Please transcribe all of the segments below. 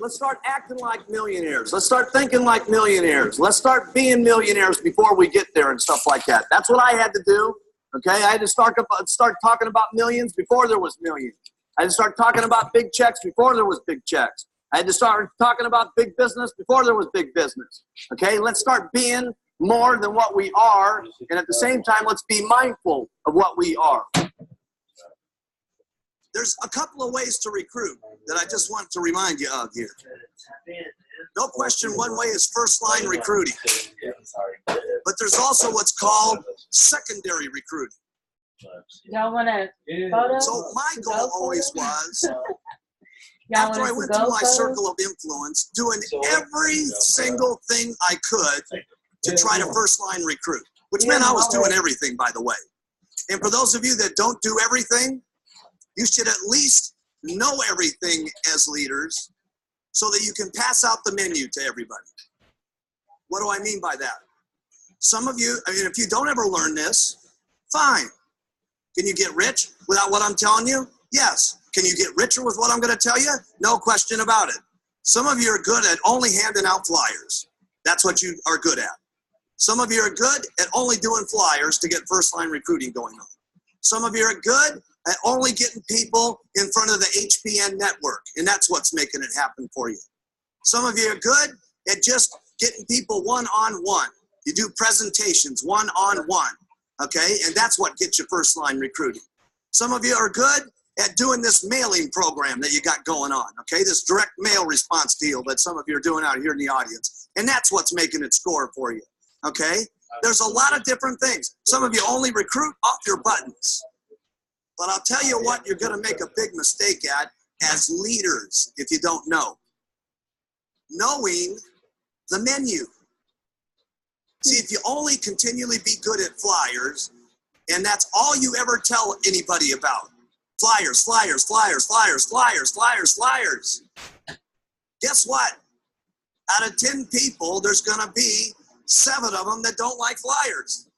Let's start acting like millionaires. Let's start thinking like millionaires. Let's start being millionaires before we get there and stuff like that. That's what I had to do. Okay, I had to start talking about millions before there was millions. I had to start talking about big checks before there was big checks. I had to start talking about big business before there was big business. Okay, let's start being more than what we are, and at the same time, let's be mindful of what we are. There's a couple of ways to recruit that I just want to remind you of here. No question, one way is first-line recruiting. But there's also what's called secondary recruiting. Y'all want a photo? So my goal always was, after I went through my circle of influence, doing every single thing I could to try to first-line recruit, which meant I was doing everything, by the way. And for those of you that don't do everything, you should at least know everything as leaders so that you can pass out the menu to everybody. What do I mean by that? Some of you, if you don't ever learn this, fine. Can you get rich without what I'm telling you? Yes. Can you get richer with what I'm going to tell you? No question about it. Some of you are good at only handing out flyers. That's what you are good at. Some of you are good at only doing flyers to get first-line recruiting going on. Some of you are good at only getting people in front of the HPN network, and that's what's making it happen for you. Some of you are good at just getting people one-on-one. You do presentations one-on-one, okay? And that's what gets you first-line recruiting. Some of you are good at doing this mailing program that you got going on, okay? This direct mail response deal that some of you are doing out here in the audience. And that's what's making it score for you, okay? There's a lot of different things. Some of you only recruit off your buttons. But I'll tell you what you're going to make a big mistake at as leaders if you don't know. Knowing the menu. See, if you only continually be good at flyers, and that's all you ever tell anybody about, flyers, flyers, flyers, flyers, flyers, flyers, flyers. Guess what? Out of 10 people, there's going to be 7 of them that don't like flyers,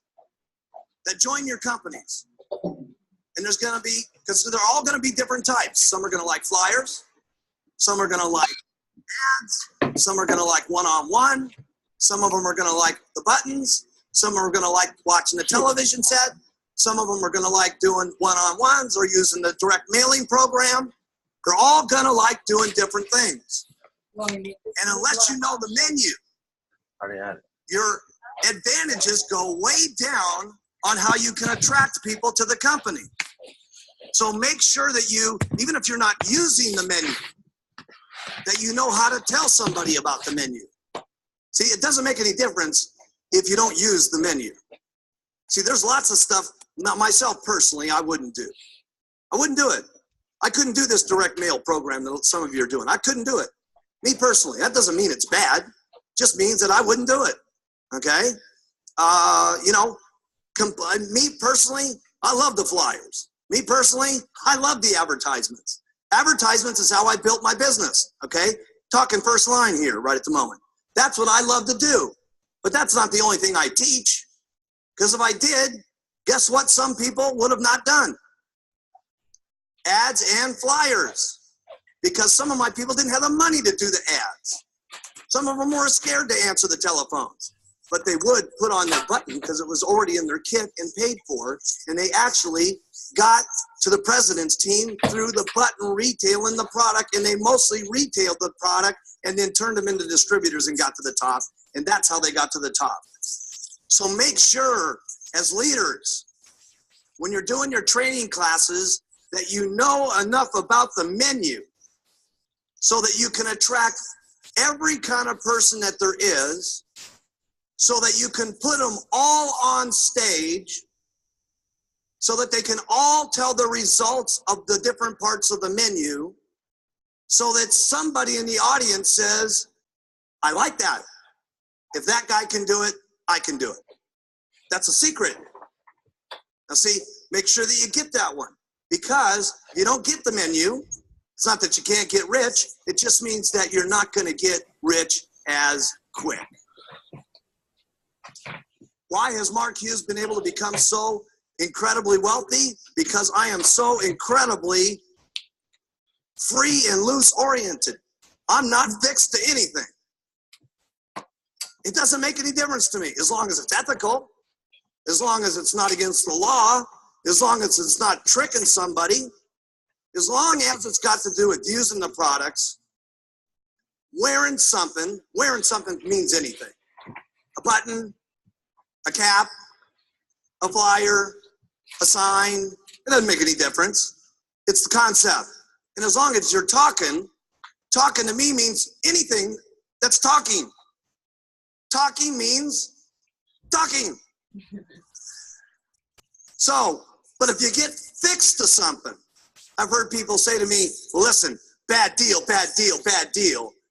that join your companies. And there's going to be, because they're all going to be different types. Some are going to like flyers. Some are going to like ads. Some are going to like one-on-one. Some of them are going to like the buttons. Some are going to like watching the television set. Some of them are going to like doing one-on-ones or using the direct mailing program. They're all going to like doing different things. And unless you know the menu, your advantages go way down on how you can attract people to the company. So make sure that you, even if you're not using the menu, that you know how to tell somebody about the menu. See, it doesn't make any difference if you don't use the menu. See, there's lots of stuff, not myself personally, I wouldn't do. I wouldn't do it. I couldn't do this direct mail program that some of you are doing. I couldn't do it. Me personally, that doesn't mean it's bad. It just means that I wouldn't do it, okay? Me personally, I love the flyers. Me personally, I love the advertisements. Advertisements is how I built my business, okay? Talking first line here right at the moment. That's what I love to do. But that's not the only thing I teach. Because if I did, guess what some people would have not done? Ads and flyers. Because some of my people didn't have the money to do the ads. Some of them were scared to answer the telephones. But they would put on their button because it was already in their kit and paid for. And they actually got to the president's team through the button retailing the product. And they mostly retailed the product and then turned them into distributors and got to the top. And that's how they got to the top. So make sure as leaders, when you're doing your training classes, that you know enough about the menu so that you can attract every kind of person that there is, so that you can put them all on stage so that they can all tell the results of the different parts of the menu so that somebody in the audience says, I like that. If that guy can do it, I can do it. That's a secret. Now see, make sure that you get that one, because if you don't get the menu, it's not that you can't get rich. It just means that you're not going to get rich as quick. Why has Mark Hughes been able to become so incredibly wealthy because I am so incredibly free and loose oriented. I'm not fixed to anything. It doesn't make any difference to me as long as it's ethical, as long as it's not against the law, as long as it's not tricking somebody, as long as it's got to do with using the products, wearing something means anything. A button, a cap, a flyer, a sign, it doesn't make any difference. It's the concept. And as long as you're talking to me means anything that's talking. Talking means talking. So, but if you get fixed to something, I've heard people say to me, well, listen, bad deal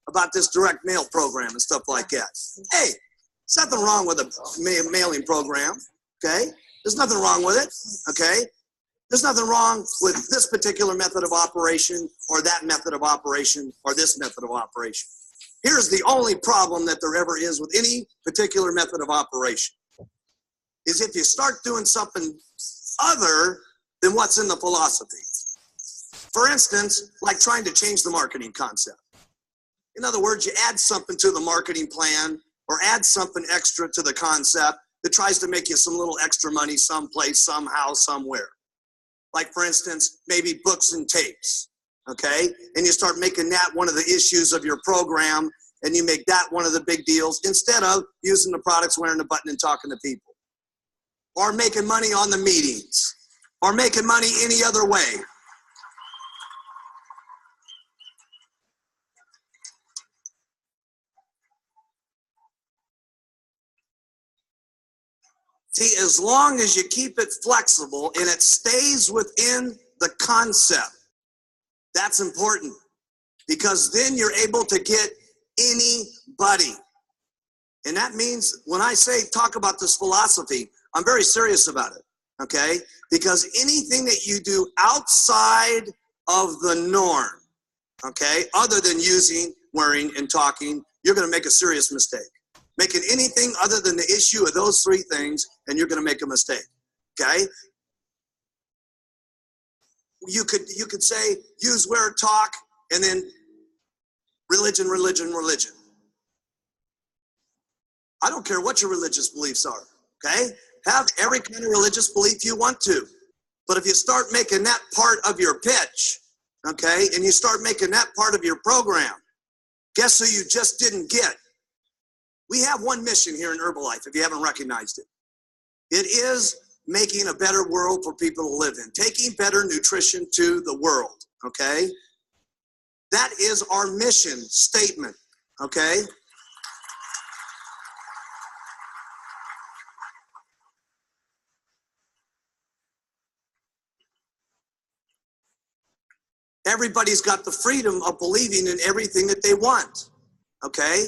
about this direct mail program and stuff like that. Hey, there's nothing wrong with a mailing program, okay? There's nothing wrong with it, okay? There's nothing wrong with this particular method of operation or that method of operation or this method of operation. Here's the only problem that there ever is with any particular method of operation, is if you start doing something other than what's in the philosophy. For instance, like trying to change the marketing concept. In other words, you add something to the marketing plan or add something extra to the concept that tries to make you some little extra money someplace, somehow, somewhere. Like, for instance, maybe books and tapes, okay? And you start making that one of the issues of your program, and you make that one of the big deals instead of using the products, wearing the button, and talking to people. Or making money on the meetings, or making money any other way. See, as long as you keep it flexible and it stays within the concept, that's important, because then you're able to get anybody. And that means when I say talk about this philosophy, I'm very serious about it, okay? Because anything that you do outside of the norm, okay, other than using, wearing, and talking, you're going to make a serious mistake. Making anything other than the issue of those three things, and you're going to make a mistake, okay? You could say use, wear, talk, and then religion. I don't care what your religious beliefs are, okay? Have every kind of religious belief you want to. But if you start making that part of your pitch, okay, and you start making that part of your program, guess who you just didn't get? We have one mission here in Herbalife, if you haven't recognized it. It is making a better world for people to live in, taking better nutrition to the world, okay? That is our mission statement, okay? Everybody's got the freedom of believing in everything that they want, okay?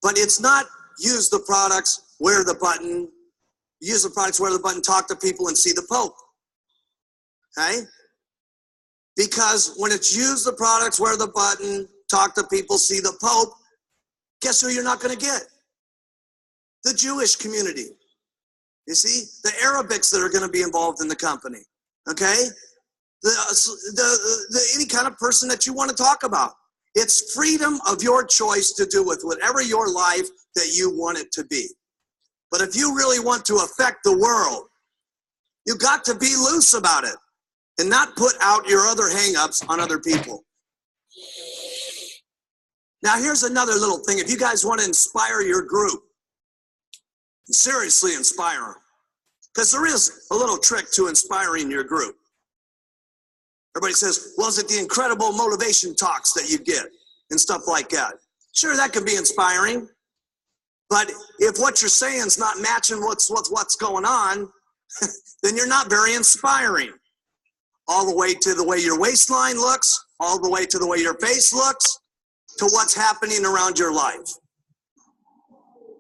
But it's not use the products, wear the button, use the products, wear the button, talk to people, and see the Pope, okay? Because when it's use the products, wear the button, talk to people, see the Pope, guess who you're not going to get? The Jewish community. You see, the Arabics that are going to be involved in the company, okay? Any kind of person that you want to talk about. It's freedom of your choice to do with whatever your life that you want it to be. But if you really want to affect the world, you got to be loose about it and not put out your other hang-ups on other people. Now, here's another little thing. If you guys want to inspire your group, seriously inspire them. Because there is a little trick to inspiring your group. Everybody says, well, is it the incredible motivation talks that you get and stuff like that? Sure, that can be inspiring. But if what you're saying is not matching what's going on, then you're not very inspiring. All the way to the way your waistline looks, all the way to the way your face looks, to what's happening around your life.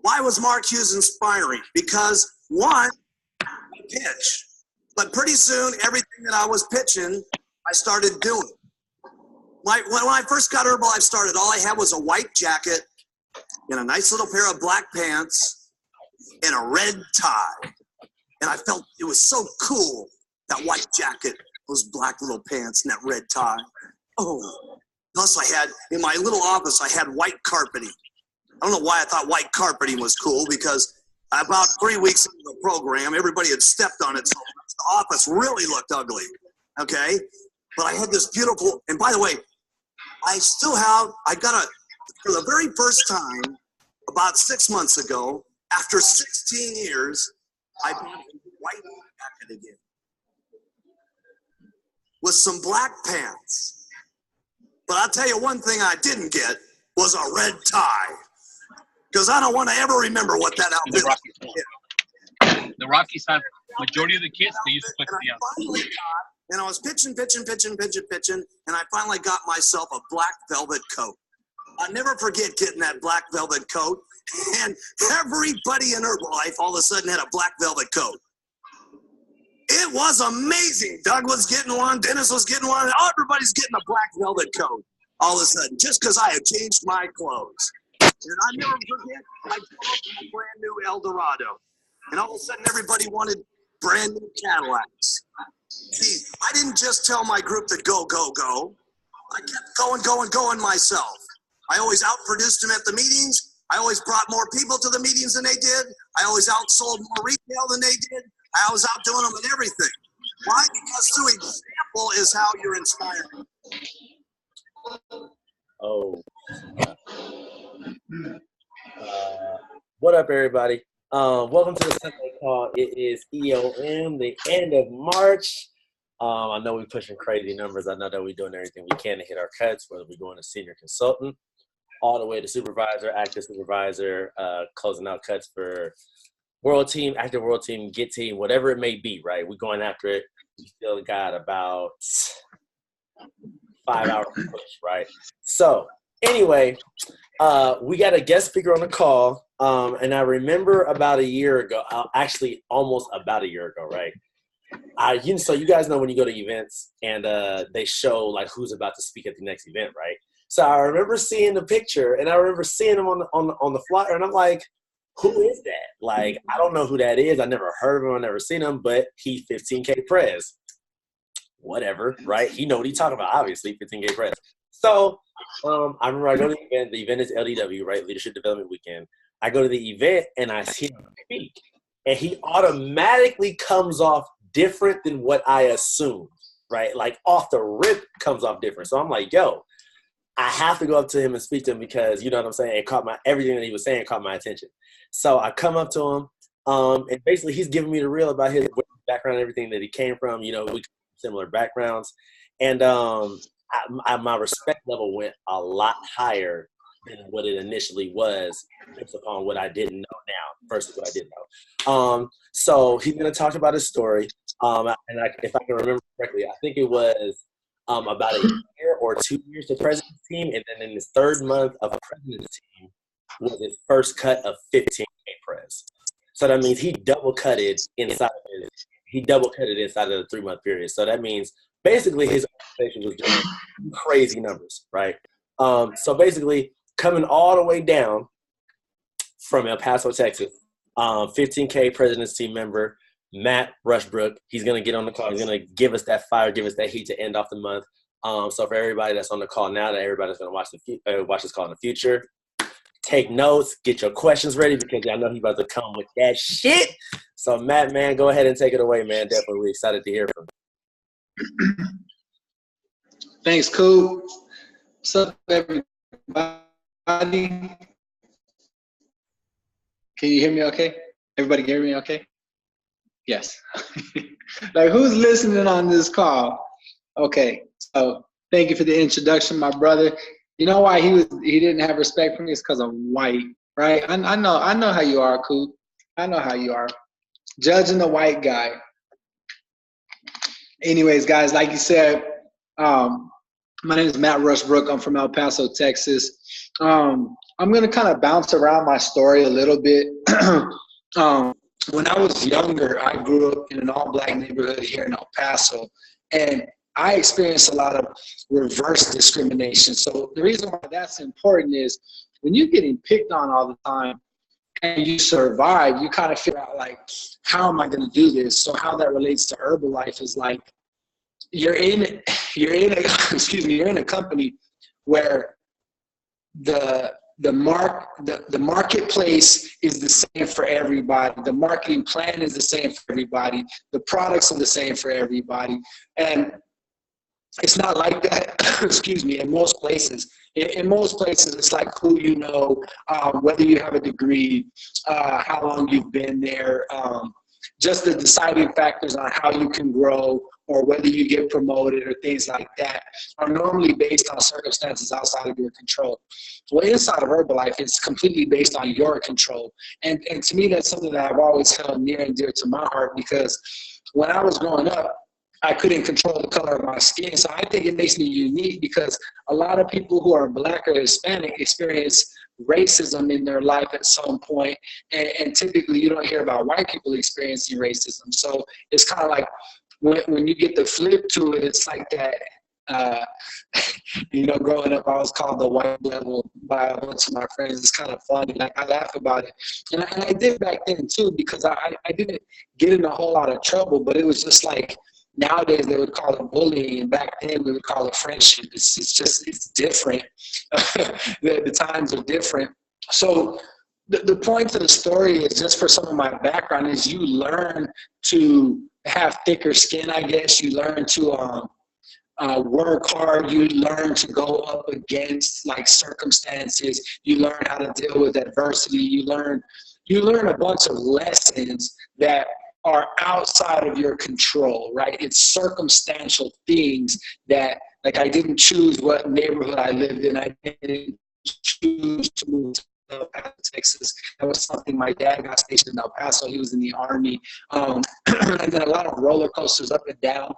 Why was Mark Hughes inspiring? Because one, pitch. But pretty soon, everything that I was pitching, I started doing. When I first got Herbalife started, all I had was a white jacket and a nice little pair of black pants and a red tie. And I felt it was so cool, that white jacket, those black little pants, and that red tie. Oh, plus I had, in my little office, I had white carpeting. I don't know why I thought white carpeting was cool, because about 3 weeks into the program, everybody had stepped on it, so the office really looked ugly, okay? But I had this beautiful, and by the way, I got for the very first time, about 6 months ago, after 16 years, I bought a white jacket again with some black pants. But I'll tell you one thing I didn't get was a red tie, because I don't want to ever remember what that outfit was. The Rockies have majority of the kids they used to put to the outside. And I was pitching, and I finally got myself a black velvet coat. I'll never forget getting that black velvet coat, and everybody in Herbalife all of a sudden had a black velvet coat. It was amazing. Doug was getting one, Dennis was getting one, everybody's getting a black velvet coat all of a sudden, just because I had changed my clothes. And I never forget, I drove up in a brand new Eldorado, and all of a sudden everybody wanted brand new Cadillacs. See, I didn't just tell my group to go, go, go. I kept going myself. I always outproduced them at the meetings. I always brought more people to the meetings than they did. I always outsold more retail than they did. I was outdoing them in everything. Why? Because through example is how you're inspiring. Oh. What up, everybody? Welcome to the Sunday call. It is EOM, the end of March. I know we're pushing crazy numbers. I know that we're doing everything we can to hit our cuts, whether we're going to senior consultant, all the way to supervisor, active supervisor, closing out cuts for world team, active world team, get team, whatever it may be, right? We're going after it. We still got about 5 hours to push, right? So anyway, we got a guest speaker on the call, and I remember about a year ago, actually almost about a year ago, right? So you guys know when you go to events and they show like who's about to speak at the next event, right? So I remember seeing the picture, and I remember seeing him on the flyer, and I'm like, who is that? Like, I don't know who that is. I never heard of him. I never seen him, but he 15K Prez. Whatever, right? He know what he's talking about, obviously, 15K Prez. So I remember I go to the event. The event is LDW, right? Leadership Development Weekend. I go to the event, and I see him speak, and he automatically comes off different than what I assumed, right? Like, off the rip comes off different. So I'm like, yo, I have to go up to him and speak to him because, you know what I'm saying, everything that he was saying caught my attention. So I come up to him, and basically he's giving me the real about his background and everything that he came from. You know, we similar backgrounds. And my respect level went a lot higher than what it initially was based upon what I didn't know now versus what I didn't know. So he's going to talk about his story. And if I can remember correctly, I think it was about a year or 2 years to president's team, and then in his third month of president's team was his first cut of 15K Prez. So that means he double cutted inside of the 3 month period. So that means basically his organization was doing crazy numbers, right? So basically coming all the way down from El Paso, Texas, 15K president's team member, Matt Rushbrook. He's going to get on the call. He's going to give us that fire, give us that heat to end off the month. So for everybody that's on the call now, that everybody's going to watch this call in the future, take notes, get your questions ready because I know he's about to come with that shit. So Matt, man, go ahead and take it away, man. Definitely excited to hear from you. Thanks, Coop. What's up, everybody? Can you hear me okay? Everybody can hear me okay? Yes. Like, who's listening on this call? Okay, so thank you for the introduction, my brother. You know why he didn't have respect for me? It's because I'm white, right? I know how you are, Coop. I know how you are. Judging the white guy. Anyways, guys, like you said, my name is Matt Rushbrook. I'm from El Paso, Texas. I'm going to kind of bounce around my story a little bit. When I was younger, I grew up in an all-black neighborhood here in El Paso, and I experienced a lot of reverse discrimination. So the reason why that's important is when you're getting picked on all the time, and you survive, you kind of figure out like, how am I going to do this? So how that relates to Herbalife is like, you're in a company where the marketplace is the same for everybody. The marketing plan is the same for everybody. The products are the same for everybody. And it's not like that, excuse me, in most places. In most places, it's like who you know, whether you have a degree, how long you've been there, just the deciding factors on how you can grow or whether you get promoted or things like that are normally based on circumstances outside of your control. Well, inside of Herbalife, it's completely based on your control. And to me, that's something that I've always held near and dear to my heart, because when I was growing up, I couldn't control the color of my skin. So I think it makes me unique, because a lot of people who are Black or Hispanic experience racism in their life at some point, and typically you don't hear about white people experiencing racism. So it's kind of like when you get the flip to it, it's like that. Growing up, I was called the white devil by a bunch of my friends. It's kind of funny. Like, I laugh about it. And I did back then too, because I didn't get in a whole lot of trouble, but it was just like, nowadays they would call it bullying, and back then we would call it friendship. It's different. The times are different. So the point of the story is, just for some of my background, is you learn to have thicker skin, I guess. You learn to work hard. You learn to go up against like circumstances. You learn how to deal with adversity. You learn a bunch of lessons that are outside of your control, right? It's circumstantial things that, like, I didn't choose what neighborhood I lived in. I didn't choose to move to El Paso, Texas. That was something my dad got stationed in El Paso. He was in the Army. And then a lot of roller coasters up and down.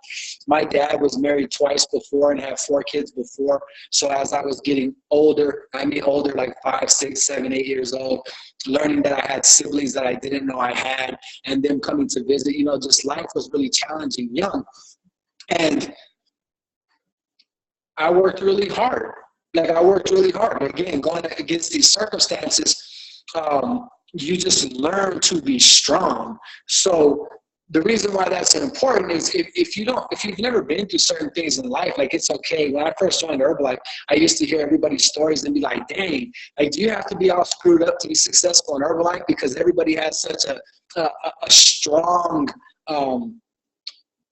My dad was married twice before and had 4 kids before. So as I was getting older, like 5, 6, 7, 8 years old, learning that I had siblings that I didn't know I had, and them coming to visit, just life was really challenging young. And I worked really hard. Again, going against these circumstances, you just learn to be strong. So the reason why that's important is if you've never been through certain things in life, like, it's okay. When I first joined Herbalife, I used to hear everybody's stories and be like, dang, like, do you have to be all screwed up to be successful in Herbalife? Because everybody has such a strong,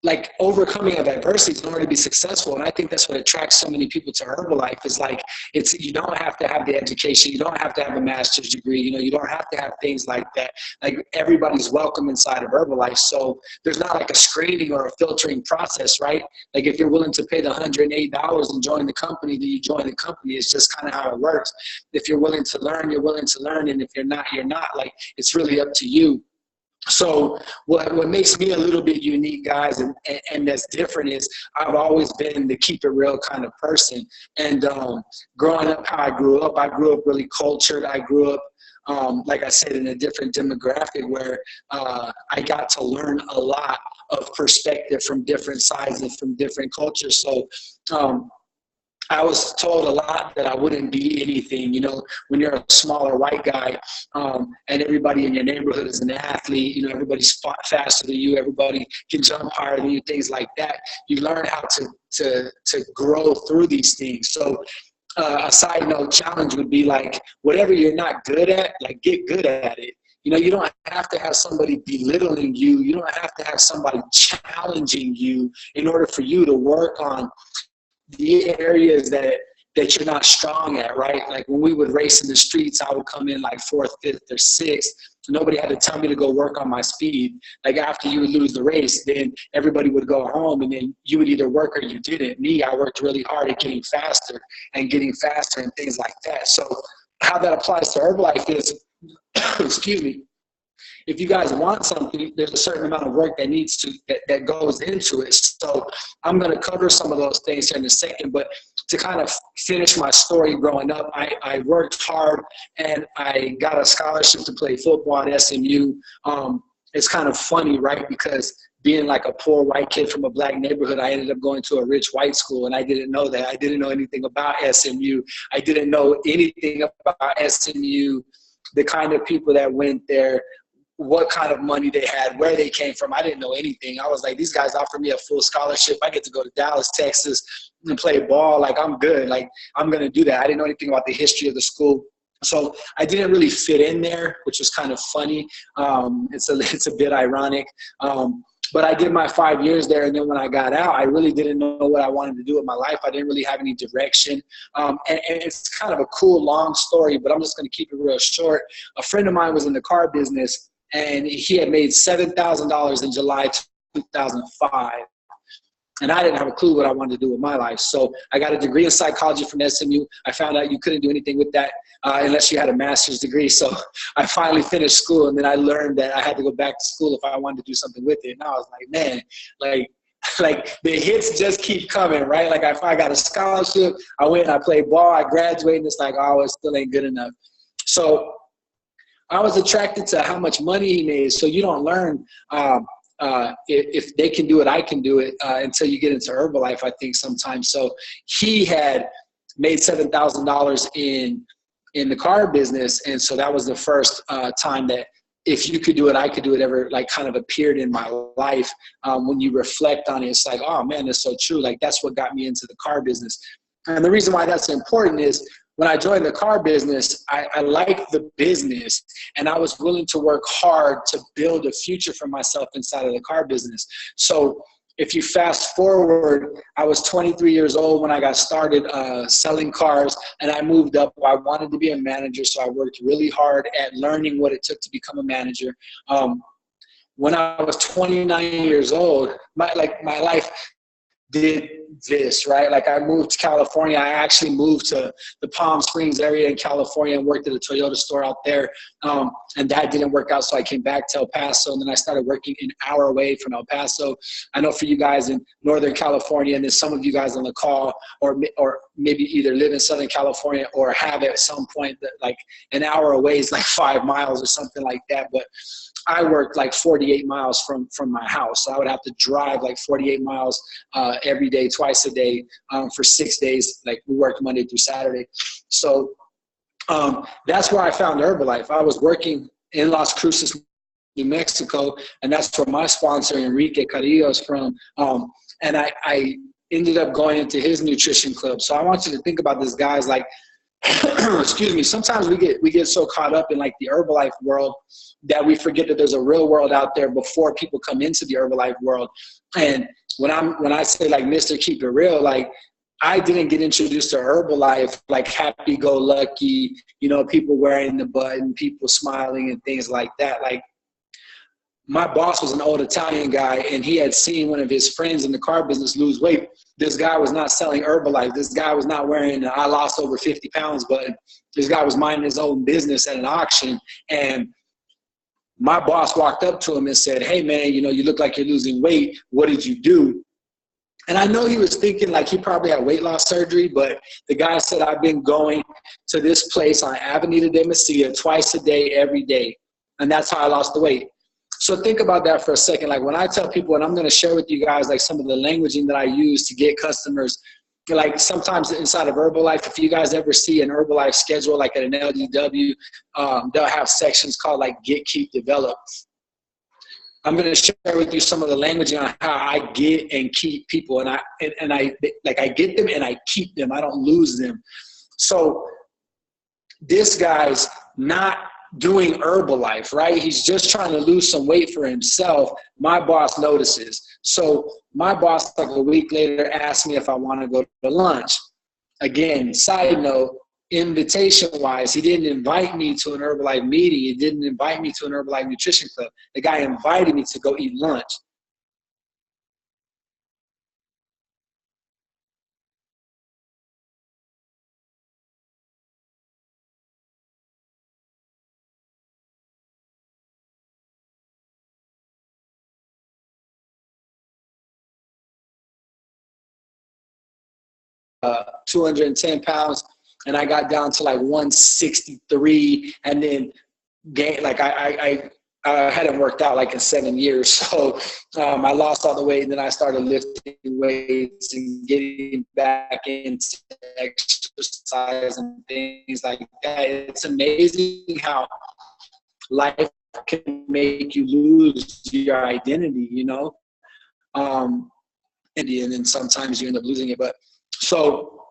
like, overcoming of adversity in order to be successful. And I think that's what attracts so many people to Herbalife, is like, you don't have to have the education. You don't have to have a master's degree. You don't have to have things like that. Like, everybody's welcome inside of Herbalife. So there's not like a screening or a filtering process, right? Like, if you're willing to pay the $108 and join the company, then you join the company. It's just kind of how it works. If you're willing to learn, you're willing to learn. And if you're not, you're not. Like, it's really up to you. So what makes me a little bit unique, guys, and that's different, is I've always been the keep it real kind of person. And growing up how I grew up really cultured. I grew up, like I said, in a different demographic where I got to learn a lot of perspective from different sides and from different cultures. So I was told a lot that I wouldn't be anything. When you're a smaller white guy, and everybody in your neighborhood is an athlete, everybody's faster than you, everybody can jump higher than you, things like that. You learn how to grow through these things. So a side note challenge would be like, whatever you're not good at, like, get good at it. You don't have to have somebody belittling you. You don't have to have somebody challenging you in order for you to work on the areas that you're not strong at, right? Like, when we would race in the streets, I would come in like 4th, 5th, or 6th. Nobody had to tell me to go work on my speed. Like, after you would lose the race, then everybody would go home, and then you would either work or you didn't. Me, I worked really hard at getting faster and things like that. So how that applies to Herbalife is, excuse me, if you guys want something, there's a certain amount of work that goes into it. So I'm going to cover some of those things here in a second, but to kind of finish my story growing up, I worked hard and I got a scholarship to play football at SMU. It's kind of funny, right? Because being like a poor white kid from a Black neighborhood, I ended up going to a rich white school, and I didn't know that. I didn't know anything about SMU. I didn't know anything about SMU the kind of people that went there, what kind of money they had, where they came from. I didn't know anything. I was like, these guys offered me a full scholarship. I get to go to Dallas, Texas and play ball. Like, I'm good. Like, I'm going to do that. I didn't know anything about the history of the school. So I didn't really fit in there, which was kind of funny. It's a bit ironic. But I did my 5 years there, and then when I got out, I really didn't know what I wanted to do with my life. I didn't really have any direction. And it's kind of a cool, long story, but I'm just going to keep it real short. A friend of mine was in the car business, and he had made $7,000 in July 2005. And I didn't have a clue what I wanted to do with my life. So I got a degree in psychology from SMU. I found out you couldn't do anything with that unless you had a master's degree. So I finally finished school, and then I learned that I had to go back to school if I wanted to do something with it. And I was like, man, like the hits just keep coming, right? Like if I got a scholarship, I went and I played ball, I graduated, and it's like, oh, it still ain't good enough. So I was attracted to how much money he made. So you don't learn if they can do it, I can do it until you get into Herbalife, I think sometimes. So he had made $7,000 in the car business. And so that was the first time that if you could do it, I could do it ever like kind of appeared in my life. When you reflect on it, it's like, oh man, that's so true. Like that's what got me into the car business. And the reason why that's important is when I joined the car business, I liked the business, and I was willing to work hard to build a future for myself inside of the car business. So if you fast forward, I was 23 years old when I got started selling cars, and I moved up. I wanted to be a manager, so I worked really hard at learning what it took to become a manager. When I was 29 years old, my life did this, right? Like I moved to California. I actually moved to the Palm Springs area in California and worked at a Toyota store out there. And that didn't work out. So I came back to El Paso, and then I started working an hour away from El Paso. I know for you guys in Northern California, and there's some of you guys on the call, or maybe either live in Southern California or have at some point that like an hour away is like 5 miles or something like that. But I worked like 48 miles from my house. So I would have to drive like 48 miles every day, twice a day for 6 days. Like we worked Monday through Saturday. So that's where I found Herbalife. I was working in Las Cruces, New Mexico, and that's where my sponsor, Enrique Carrillo, is from. And I ended up going into his nutrition club. So I want you to think about this, guys, like, excuse me, sometimes we get so caught up in like the Herbalife world that we forget that there's a real world out there before people come into the Herbalife world. And when I say like Mr. Keep It Real, like I didn't get introduced to Herbalife like happy-go-lucky, you know, people wearing the button, people smiling and things like that. Like my boss was an old Italian guy, and he had seen one of his friends in the car business lose weight. This guy was not selling Herbalife. This guy was not wearing an I lost over 50 pounds button. This guy was minding his own business at an auction. And my boss walked up to him and said, hey, man, you know, you look like you're losing weight. What did you do? And I know he was thinking like he probably had weight loss surgery, but the guy said, I've been going to this place on Avenida de Mesilla twice a day, every day. And that's how I lost the weight. So think about that for a second. Like when I tell people, and I'm going to share with you guys like some of the languaging that I use to get customers, like sometimes inside of Herbalife, if you guys ever see an Herbalife schedule, like at an LDW, they'll have sections called like Get, Keep, Develop. I'm going to share with you some of the languaging on how I get and keep people. And I get them and I keep them. I don't lose them. So this guy's not doing Herbalife, right? He's just trying to lose some weight for himself. My boss notices. So my boss, like a week later, asked me if I want to go to lunch. Again, side note, invitation-wise, he didn't invite me to an Herbalife meeting. He didn't invite me to an Herbalife nutrition club. The guy invited me to go eat lunch. Uh, 210 pounds, and I got down to like 163, and then gained, like I hadn't worked out like in 7 years, so I lost all the weight, and then I started lifting lifting weights and getting back into exercise and things like that. It's amazing how life can make you lose your identity, you know? And then sometimes you end up losing it. But so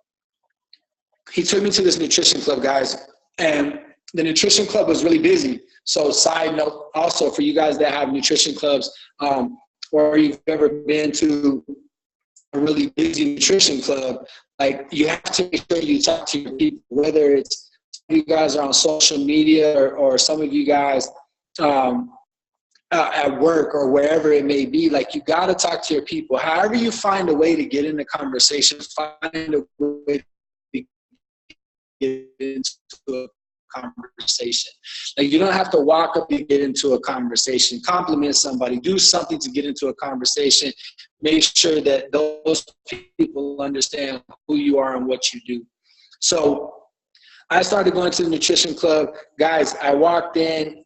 he took me to this nutrition club, guys, and the nutrition club was really busy. So side note also for you guys that have nutrition clubs, or you've ever been to a really busy nutrition club, like you have to make sure you talk to your people, whether it's you guys are on social media or some of you guys at work or wherever it may be. Like, you got to talk to your people. However you find a way to get in the conversation, find a way to get into a conversation. Like, you don't have to walk up and get into a conversation. Compliment somebody. Do something to get into a conversation. Make sure that those people understand who you are and what you do. So I started going to the nutrition club. Guys, I walked in.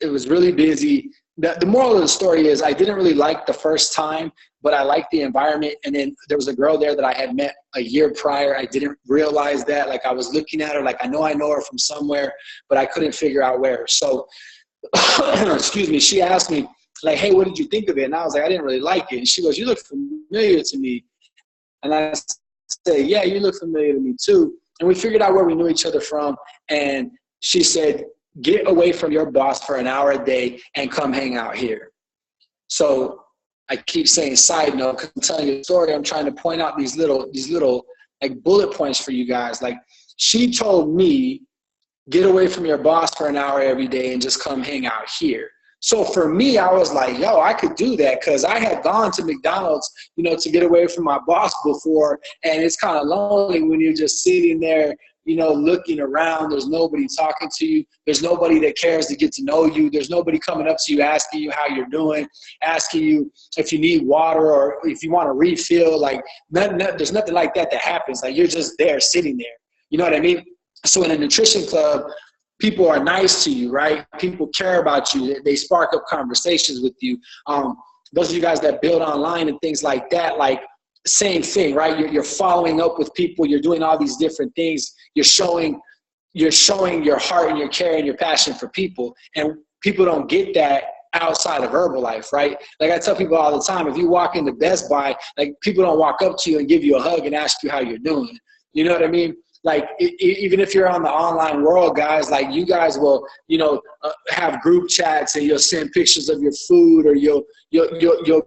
It was really busy. The moral of the story is I didn't really like the first time, but I liked the environment. And then there was a girl there that I had met a year prior. I didn't realize that. Like, I was looking at her like I know her from somewhere, but I couldn't figure out where. So, excuse me, she asked me, like, hey, what did you think of it? And I was like, I didn't really like it. And she goes, you look familiar to me. And I said, yeah, you look familiar to me too. And we figured out where we knew each other from. And she said, get away from your boss for an hour a day and come hang out here. So I keep saying side note, because I'm telling you a story. I'm trying to point out these little like bullet points for you guys. Like, she told me, get away from your boss for an hour every day and just come hang out here. So for me, I was like, yo, I could do that, because I had gone to McDonald's, you know, to get away from my boss before. And it's kind of lonely when you're just sitting there, you know, looking around. There's nobody talking to you. There's nobody that cares to get to know you. There's nobody coming up to you asking you how you're doing, asking you if you need water or if you want to refill. Like, there's nothing like that happens. Like, you're just there sitting there. You know what I mean? So in a nutrition club, people are nice to you, right? People care about you. They spark up conversations with you. Those of you guys that build online and things like that, like, same thing, right? You're following up with people. You're doing all these different things. You're showing your heart and your care and your passion for people. And people don't get that outside of Herbalife, right? Like, I tell people all the time, if you walk into Best Buy, like, people don't walk up to you and give you a hug and ask you how you're doing. You know what I mean? Like, even if you're on the online world, guys, like, you guys will, you know, have group chats and you'll send pictures of your food, or you'll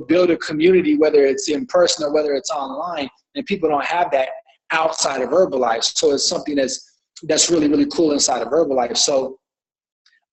build a community, whether it's in person or whether it's online, and people don't have that outside of Herbalife. So it's something that's really, really cool inside of Herbalife. So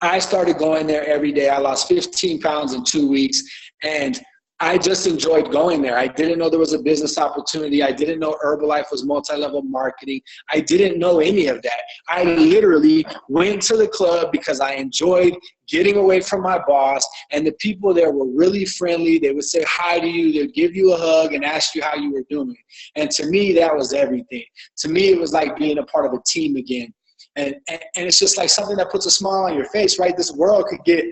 I started going there every day. I lost 15 pounds in 2 weeks, and I just enjoyed going there. I didn't know there was a business opportunity. I didn't know Herbalife was multi-level marketing. I didn't know any of that. I literally went to the club because I enjoyed getting away from my boss, and the people there were really friendly. They would say hi to you. They'd give you a hug and ask you how you were doing. And to me, that was everything. To me, it was like being a part of a team again. And it's just like something that puts a smile on your face, right? This world could get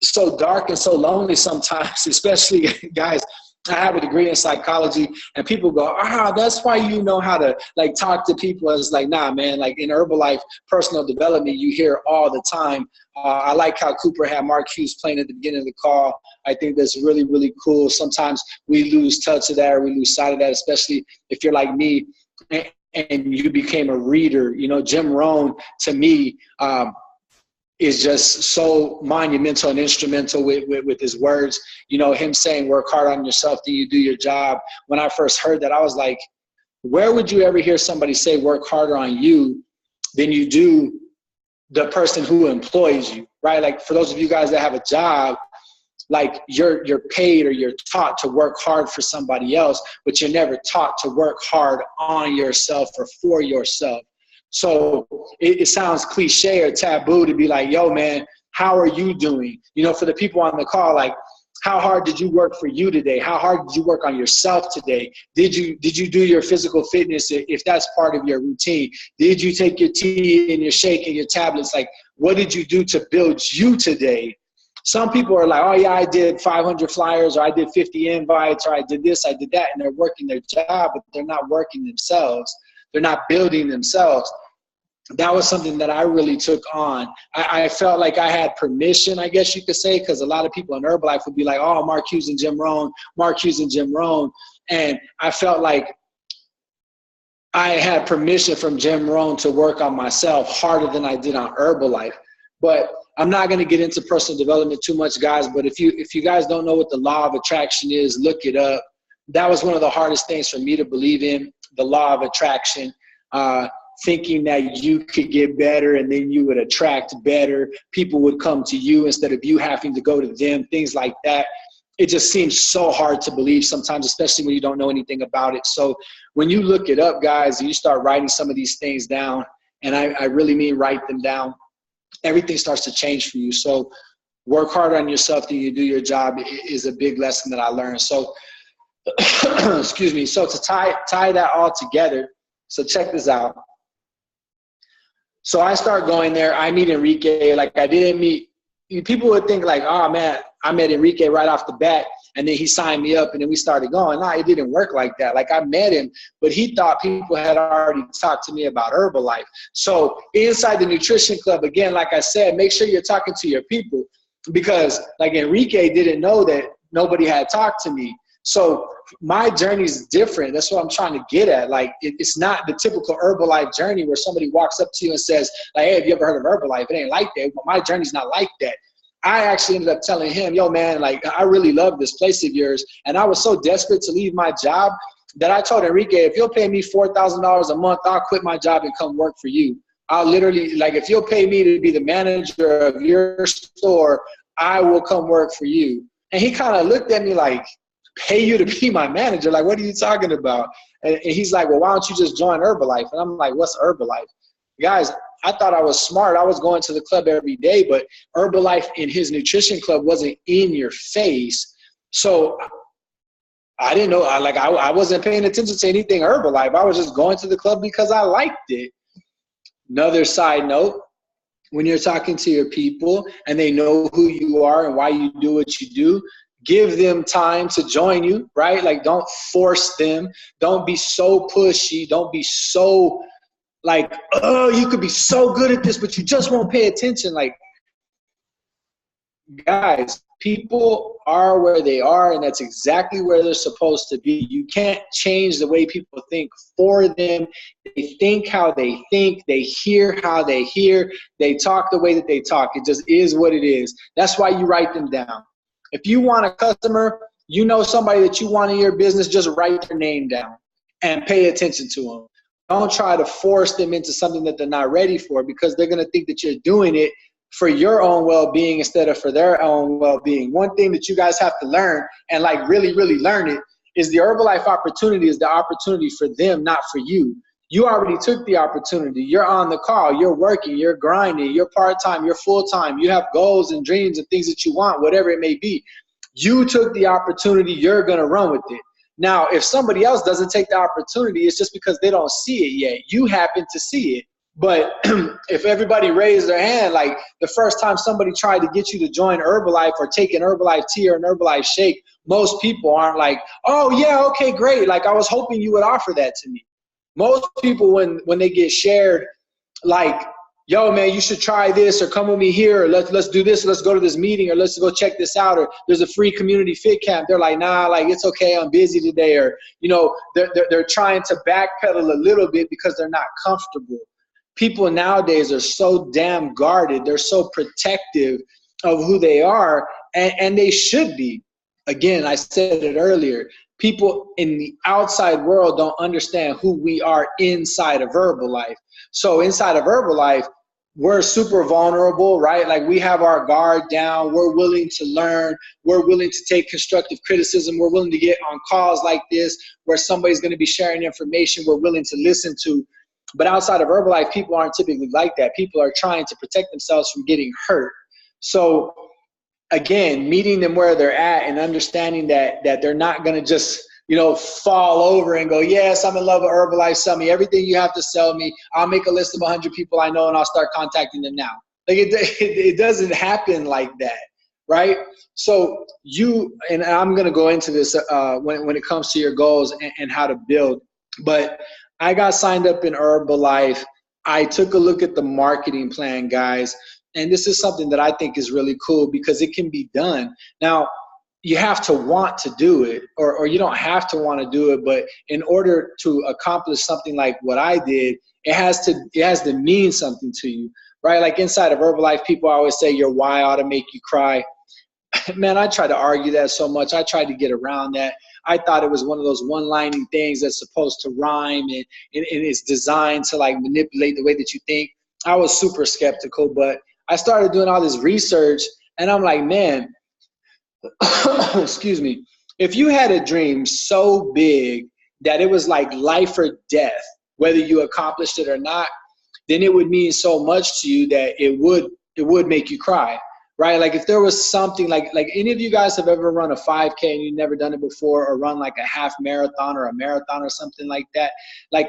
so dark and so lonely sometimes, especially, guys, I have a degree in psychology, and people go, that's why you know how to, like, talk to people. And it's like, nah, man, like, in Herbalife personal development, you hear all the time. I like how Cooper had Mark Hughes playing at the beginning of the call. I think that's really, really cool. Sometimes we lose touch of that, or we lose sight of that, especially if you're like me and you became a reader. You know, Jim Rohn, to me, is just so monumental and instrumental with his words. You know, him saying, work hard on yourself, then you do your job. When I first heard that, I was like, where would you ever hear somebody say work harder on you than you do the person who employs you, right? Like, for those of you guys that have a job, like, you're paid or you're taught to work hard for somebody else, but you're never taught to work hard on yourself or for yourself. So it sounds cliche or taboo to be like, yo, man, how are you doing? You know, for the people on the call, like, how hard did you work for you today? How hard did you work on yourself today? Did you do your physical fitness, if that's part of your routine? Did you take your tea and your shake and your tablets? Like, what did you do to build you today? Some people are like, oh yeah, I did 500 flyers, or I did 50 invites, or I did this, I did that, and they're working their job, but they're not working themselves. They're not building themselves. That was something that I really took on. I felt like I had permission, I guess you could say, because a lot of people in Herbalife would be like, oh, Mark Hughes and Jim Rohn, Mark Hughes and Jim Rohn. And I felt like I had permission from Jim Rohn to work on myself harder than I did on Herbalife. But I'm not going to get into personal development too much, guys. But if you guys don't know what the law of attraction is, look it up. That was one of the hardest things for me to believe in, the law of attraction. Thinking that you could get better and then you would attract better. People would come to you instead of you having to go to them, things like that. It just seems so hard to believe sometimes, especially when you don't know anything about it. So when you look it up, guys, and you start writing some of these things down, and I really mean write them down, everything starts to change for you. So work harder on yourself than you do your job is a big lesson that I learned. So, excuse me. So to tie that all together, so check this out. So I start going there. I meet Enrique. Like I didn't meet, people would think like, oh man, I met Enrique right off the bat and then he signed me up and then we started going. No, it didn't work like that. Like I met him, but he thought people had already talked to me about Herbalife. So inside the nutrition club, again, like I said, make sure you're talking to your people, because like Enrique didn't know that nobody had talked to me. So my journey is different. That's what I'm trying to get at. Like it's not the typical Herbalife journey where somebody walks up to you and says like, hey, have you ever heard of Herbalife? It ain't like that. But my journey's not like that. I actually ended up telling him, yo, man, like I really love this place of yours. And I was so desperate to leave my job that I told Enrique, if you'll pay me $4,000 a month, I'll quit my job and come work for you. I'll literally, like, if you'll pay me to be the manager of your store, I will come work for you. And he kind of looked at me like, pay you to be my manager? Like, what are you talking about? And he's like, well, why don't you just join Herbalife? And I'm like, what's Herbalife? Guys, I thought I was smart. I was going to the club every day, but Herbalife in his nutrition club wasn't in your face. So I didn't know, I wasn't paying attention to anything Herbalife. I was just going to the club because I liked it. Another side note, when you're talking to your people and they know who you are and why you do what you do, give them time to join you, right? Like, don't force them. Don't be so pushy. Don't be so like, oh, you could be so good at this, but you just won't pay attention. Like, guys, people are where they are, and that's exactly where they're supposed to be. You can't change the way people think for them. They think how they think. They hear how they hear. They talk the way that they talk. It just is what it is. That's why you write them down. If you want a customer, you know somebody that you want in your business, just write their name down and pay attention to them. Don't try to force them into something that they're not ready for, because they're going to think that you're doing it for your own well-being instead of for their own well-being. One thing that you guys have to learn, and like really, really learn it, is the Herbalife opportunity is the opportunity for them, not for you. You already took the opportunity. You're on the call. You're working. You're grinding. You're part-time. You're full-time. You have goals and dreams and things that you want, whatever it may be. You took the opportunity. You're going to run with it. Now, if somebody else doesn't take the opportunity, it's just because they don't see it yet. You happen to see it. But if everybody raised their hand, like the first time somebody tried to get you to join Herbalife or take an Herbalife tea or an Herbalife shake, most people aren't like, oh, yeah, okay, great. Like, I was hoping you would offer that to me. Most people, when they get shared, like, yo, man, you should try this, or come with me here, or let's do this, let's go to this meeting, or let's go check this out, or there's a free community fit camp. They're like, nah, like, it's okay, I'm busy today. Or, you know, they're trying to backpedal a little bit because they're not comfortable. People nowadays are so damn guarded. They're so protective of who they are, and they should be. Again, I said it earlier. People in the outside world don't understand who we are inside of Herbalife. So inside of Herbalife, we're super vulnerable, right? Like, we have our guard down. We're willing to learn. We're willing to take constructive criticism. We're willing to get on calls like this where somebody's going to be sharing information we're willing to listen to. But outside of Herbalife, people aren't typically like that. People are trying to protect themselves from getting hurt. So again, meeting them where they're at and understanding that they're not going to just, you know, fall over and go, yes, I'm in love with Herbalife. Sell me everything you have to sell me. I'll make a list of 100 people I know and I'll start contacting them now. Like, it doesn't happen like that. right? So and I'm going to go into this when it comes to your goals and how to build. But I got signed up in Herbalife. I took a look at the marketing plan, guys. And this is something that I think is really cool because it can be done. Now, you have to want to do it, or you don't have to want to do it. But in order to accomplish something like what I did, it has to mean something to you, right? Like inside of Herbalife, people always say your why ought to make you cry. Man, I tried to argue that so much. I tried to get around that. I thought it was one of those one-lining things that's supposed to rhyme and it's designed to like manipulate the way that you think. I was super skeptical, but I started doing all this research and I'm like, man, excuse me, if you had a dream so big that it was like life or death, whether you accomplished it or not, then it would mean so much to you that it would make you cry. Right? Like if there was something like any of you guys have ever run a 5K and you've never done it before, or run like a half marathon or a marathon or something like that. Like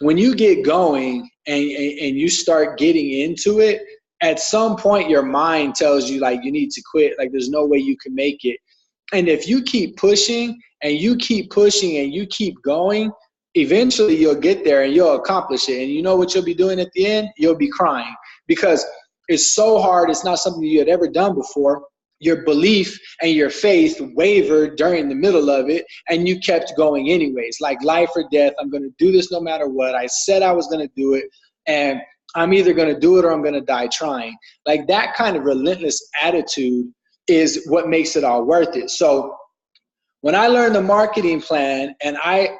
when you get going and you start getting into it, at some point your mind tells you like you need to quit. Like there's no way you can make it. And if you keep pushing and you keep pushing and you keep going, eventually you'll get there and you'll accomplish it. And you know what you'll be doing at the end? You'll be crying because it's so hard. It's not something you had ever done before. Your belief and your faith wavered during the middle of it, and you kept going anyways. Like life or death, I'm going to do this no matter what. I said I was going to do it, and I'm either going to do it or I'm going to die trying. Like that kind of relentless attitude is what makes it all worth it. So when I learned the marketing plan, and I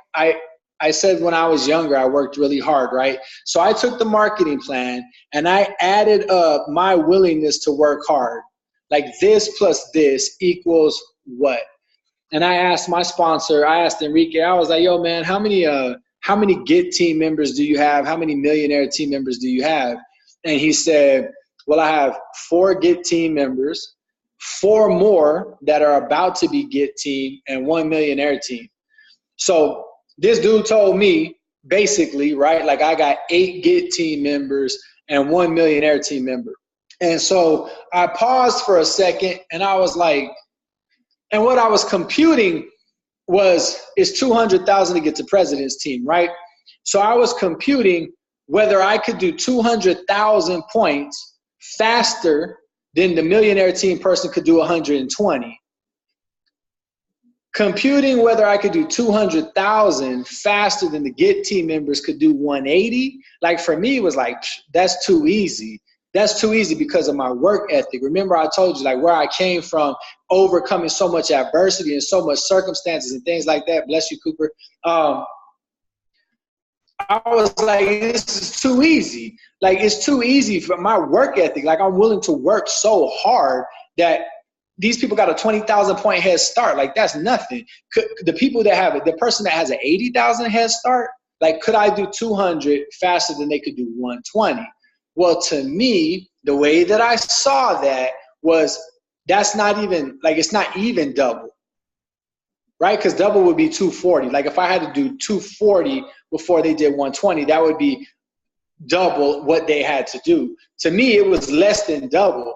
said when I was younger, I worked really hard, right? So I took the marketing plan and I added up my willingness to work hard. Like this plus this equals what? And I asked my sponsor, I asked Enrique, I was like, yo, man, how many GET team members do you have? How many millionaire team members do you have? And he said, well, I have 4 GET team members, 4 more that are about to be GET team, and 1 millionaire team. So this dude told me basically, right, like I got 8 GET team members and 1 millionaire team member. And so I paused for a second and I was like, and what I was computing was, it's 200,000 to get to president's team, right? So I was computing whether I could do 200,000 points faster than the millionaire team person could do 120. Computing whether I could do 200,000 faster than the GET team members could do 180, like for me, it was like, that's too easy. That's too easy because of my work ethic. Remember, I told you like where I came from, overcoming so much adversity and so much circumstances and things like that. Bless you, Cooper. I was like, this is too easy. Like, it's too easy for my work ethic. Like, I'm willing to work so hard that these people got a 20,000 point head start. Like, that's nothing. The people that have it, the person that has an 80,000 head start, like, could I do 200 faster than they could do 120? Well, to me, the way that I saw that was, that's not even, like, it's not even double, right? Because double would be 240. Like, if I had to do 240 before they did 120, that would be double what they had to do. To me, it was less than double.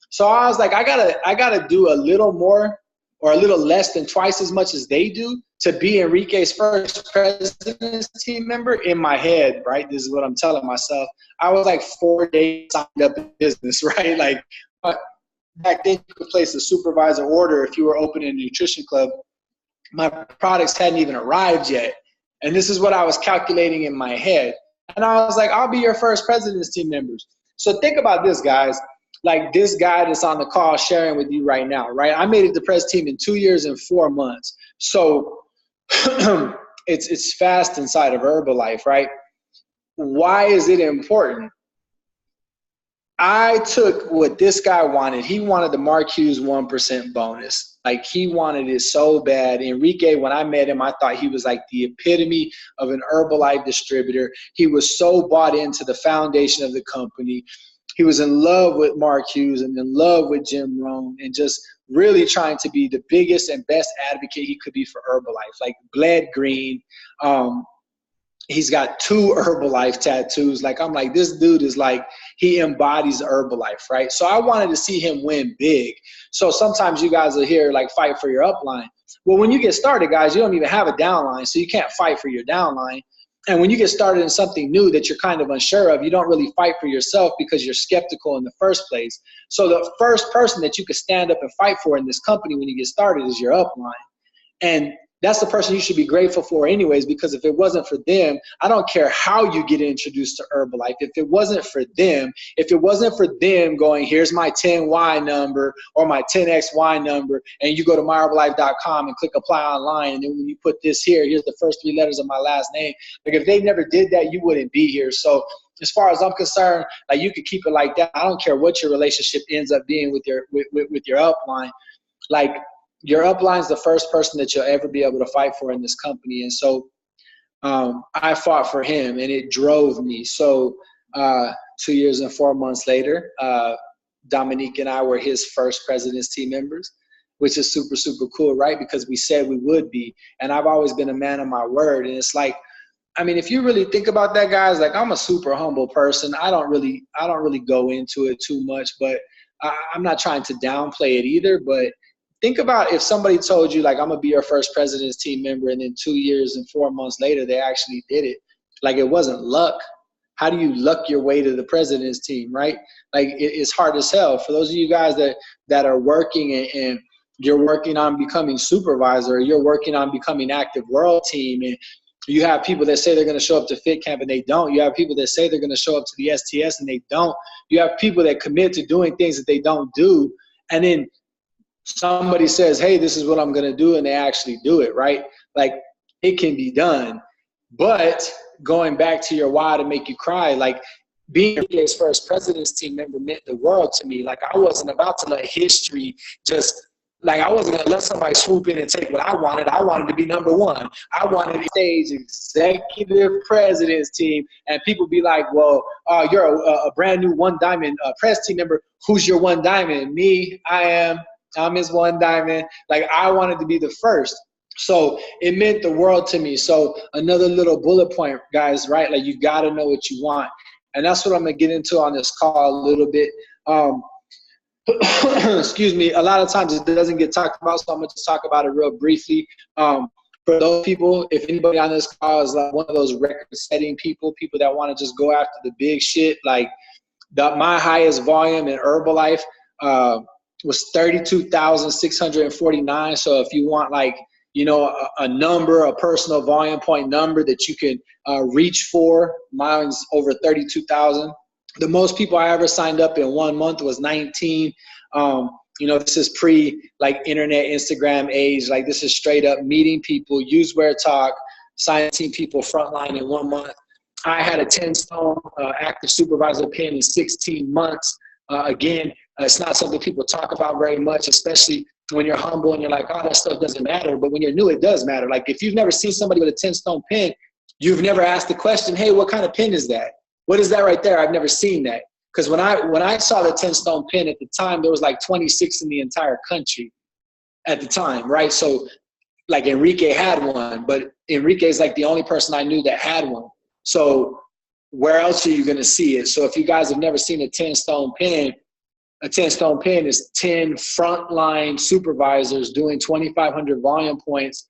So I was like, I gotta do a little more or a little less than twice as much as they do to be Enrique's first president's team member in my head, right? This is what I'm telling myself. I was like 4 days signed up in business, right? Like back then you could place a supervisor order if you were opening a nutrition club. My products hadn't even arrived yet. And this is what I was calculating in my head. And I was like, I'll be your first president's team members. So think about this, guys. Like this guy that's on the call sharing with you right now, right? I made it to press team in 2 years and 4 months. So it's fast inside of Herbalife, right? Why is it important? I took what this guy wanted. He wanted the Mark Hughes 1% bonus. Like, he wanted it so bad. Enrique, when I met him, I thought he was like the epitome of an Herbalife distributor. He was so bought into the foundation of the company. He was in love with Mark Hughes and in love with Jim Rohn and just really trying to be the biggest and best advocate he could be for Herbalife. Like, bled green. He's got 2 Herbalife tattoos. Like, I'm like, this dude is like, he embodies Herbalife, right? So I wanted to see him win big. So sometimes you guys will hear like fight for your upline. Well, when you get started, guys, you don't even have a downline, so you can't fight for your downline. And when you get started in something new that you're kind of unsure of, you don't really fight for yourself because you're skeptical in the first place. So the first person that you could stand up and fight for in this company when you get started is your upline. And that's the person you should be grateful for anyways, because if it wasn't for them, I don't care how you get introduced to Herbalife. If it wasn't for them going, here's my 10Y number or my 10XY number, and you go to myherbalife.com and click apply online, and then when you put this here, here's the first 3 letters of my last name. Like, if they never did that, you wouldn't be here. So as far as I'm concerned, like, you could keep it like that. I don't care what your relationship ends up being with your upline. Like, your upline is the first person that you'll ever be able to fight for in this company. And so I fought for him, and it drove me. So 2 years and 4 months later, Dominique and I were his first president's team members, which is super, super cool, right? Because we said we would be. And I've always been a man of my word. And it's like, I mean, if you really think about that, guys, like, I'm a super humble person. I don't really go into it too much, but I'm not trying to downplay it either. But think about if somebody told you, like, I'm going to be your first president's team member, and then 2 years and 4 months later, they actually did it. Like, it wasn't luck. How do you luck your way to the president's team, right? Like, it's hard as hell. For those of you guys that are working and you're working on becoming supervisor, or you're working on becoming active world team, and you have people that say they're going to show up to Fit Camp and they don't. You have people that say they're going to show up to the STS and they don't. You have people that commit to doing things that they don't do. And then somebody says, hey, this is what I'm going to do, and they actually do it, right? Like, it can be done. But going back to your why to make you cry, like, being Enrique's first president's team member meant the world to me. Like, I wasn't about to let history just, like, I wasn't going to let somebody swoop in and take what I wanted. I wanted to be number one. I wanted to stage executive president's team, and people be like, well, you're a brand new One Diamond press team member. Who's your One Diamond? Me, I'm his One Diamond. Like, I wanted to be the first. So it meant the world to me. So another little bullet point, guys, right? Like, you got to know what you want. And that's what I'm going to get into on this call a little bit. Excuse me. A lot of times it doesn't get talked about, so I'm going to just talk about it real briefly. For those people, if anybody on this call is like one of those record-setting people that want to just go after the big shit, like my highest volume in Herbalife was 32,649. So if you want, like, you know, a number, a personal volume point number that you can reach for, mine's over 32,000. The most people I ever signed up in 1 month was 19. You know, this is like internet, Instagram age. Like, this is straight up meeting people, use where talk, signing people frontline in 1 month. I had a 10-stone active supervisor pin in 16 months. Again, it's not something people talk about very much, especially when you're humble and you're like, oh, that stuff doesn't matter. But when you're new, it does matter. Like, if you've never seen somebody with a 10-stone pin, you've never asked the question, hey, what kind of pin is that? What is that right there? I've never seen that. Because when I saw the 10-stone pin at the time, there was like 26 in the entire country at the time, right? So, like, Enrique had one, but Enrique is like the only person I knew that had one. So where else are you going to see it? So if you guys have never seen a 10-stone pin, a 10-stone pin is 10 frontline supervisors doing 2,500 volume points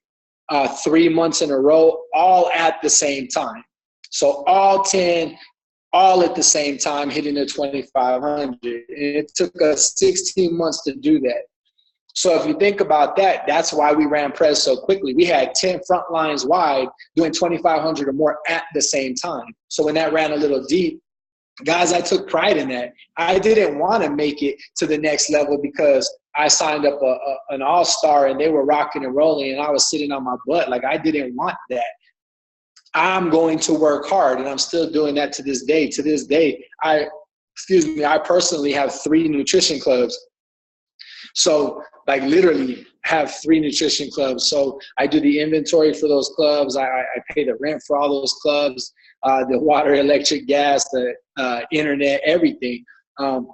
3 months in a row, all at the same time. So all 10, all at the same time, hitting the 2,500. And it took us 16 months to do that. So if you think about that, that's why we ran press so quickly. We had 10 front lines wide doing 2,500 or more at the same time. So when that ran a little deep, guys, I took pride in that. I didn't want to make it to the next level because I signed up an all-star and they were rocking and rolling and I was sitting on my butt. Like, I didn't want that. I'm going to work hard, and I'm still doing that to this day. To this day, I personally have 3 nutrition clubs. So, like, literally have 3 nutrition clubs. So I do the inventory for those clubs. I pay the rent for all those clubs, the water, electric, gas, the internet, everything. I'm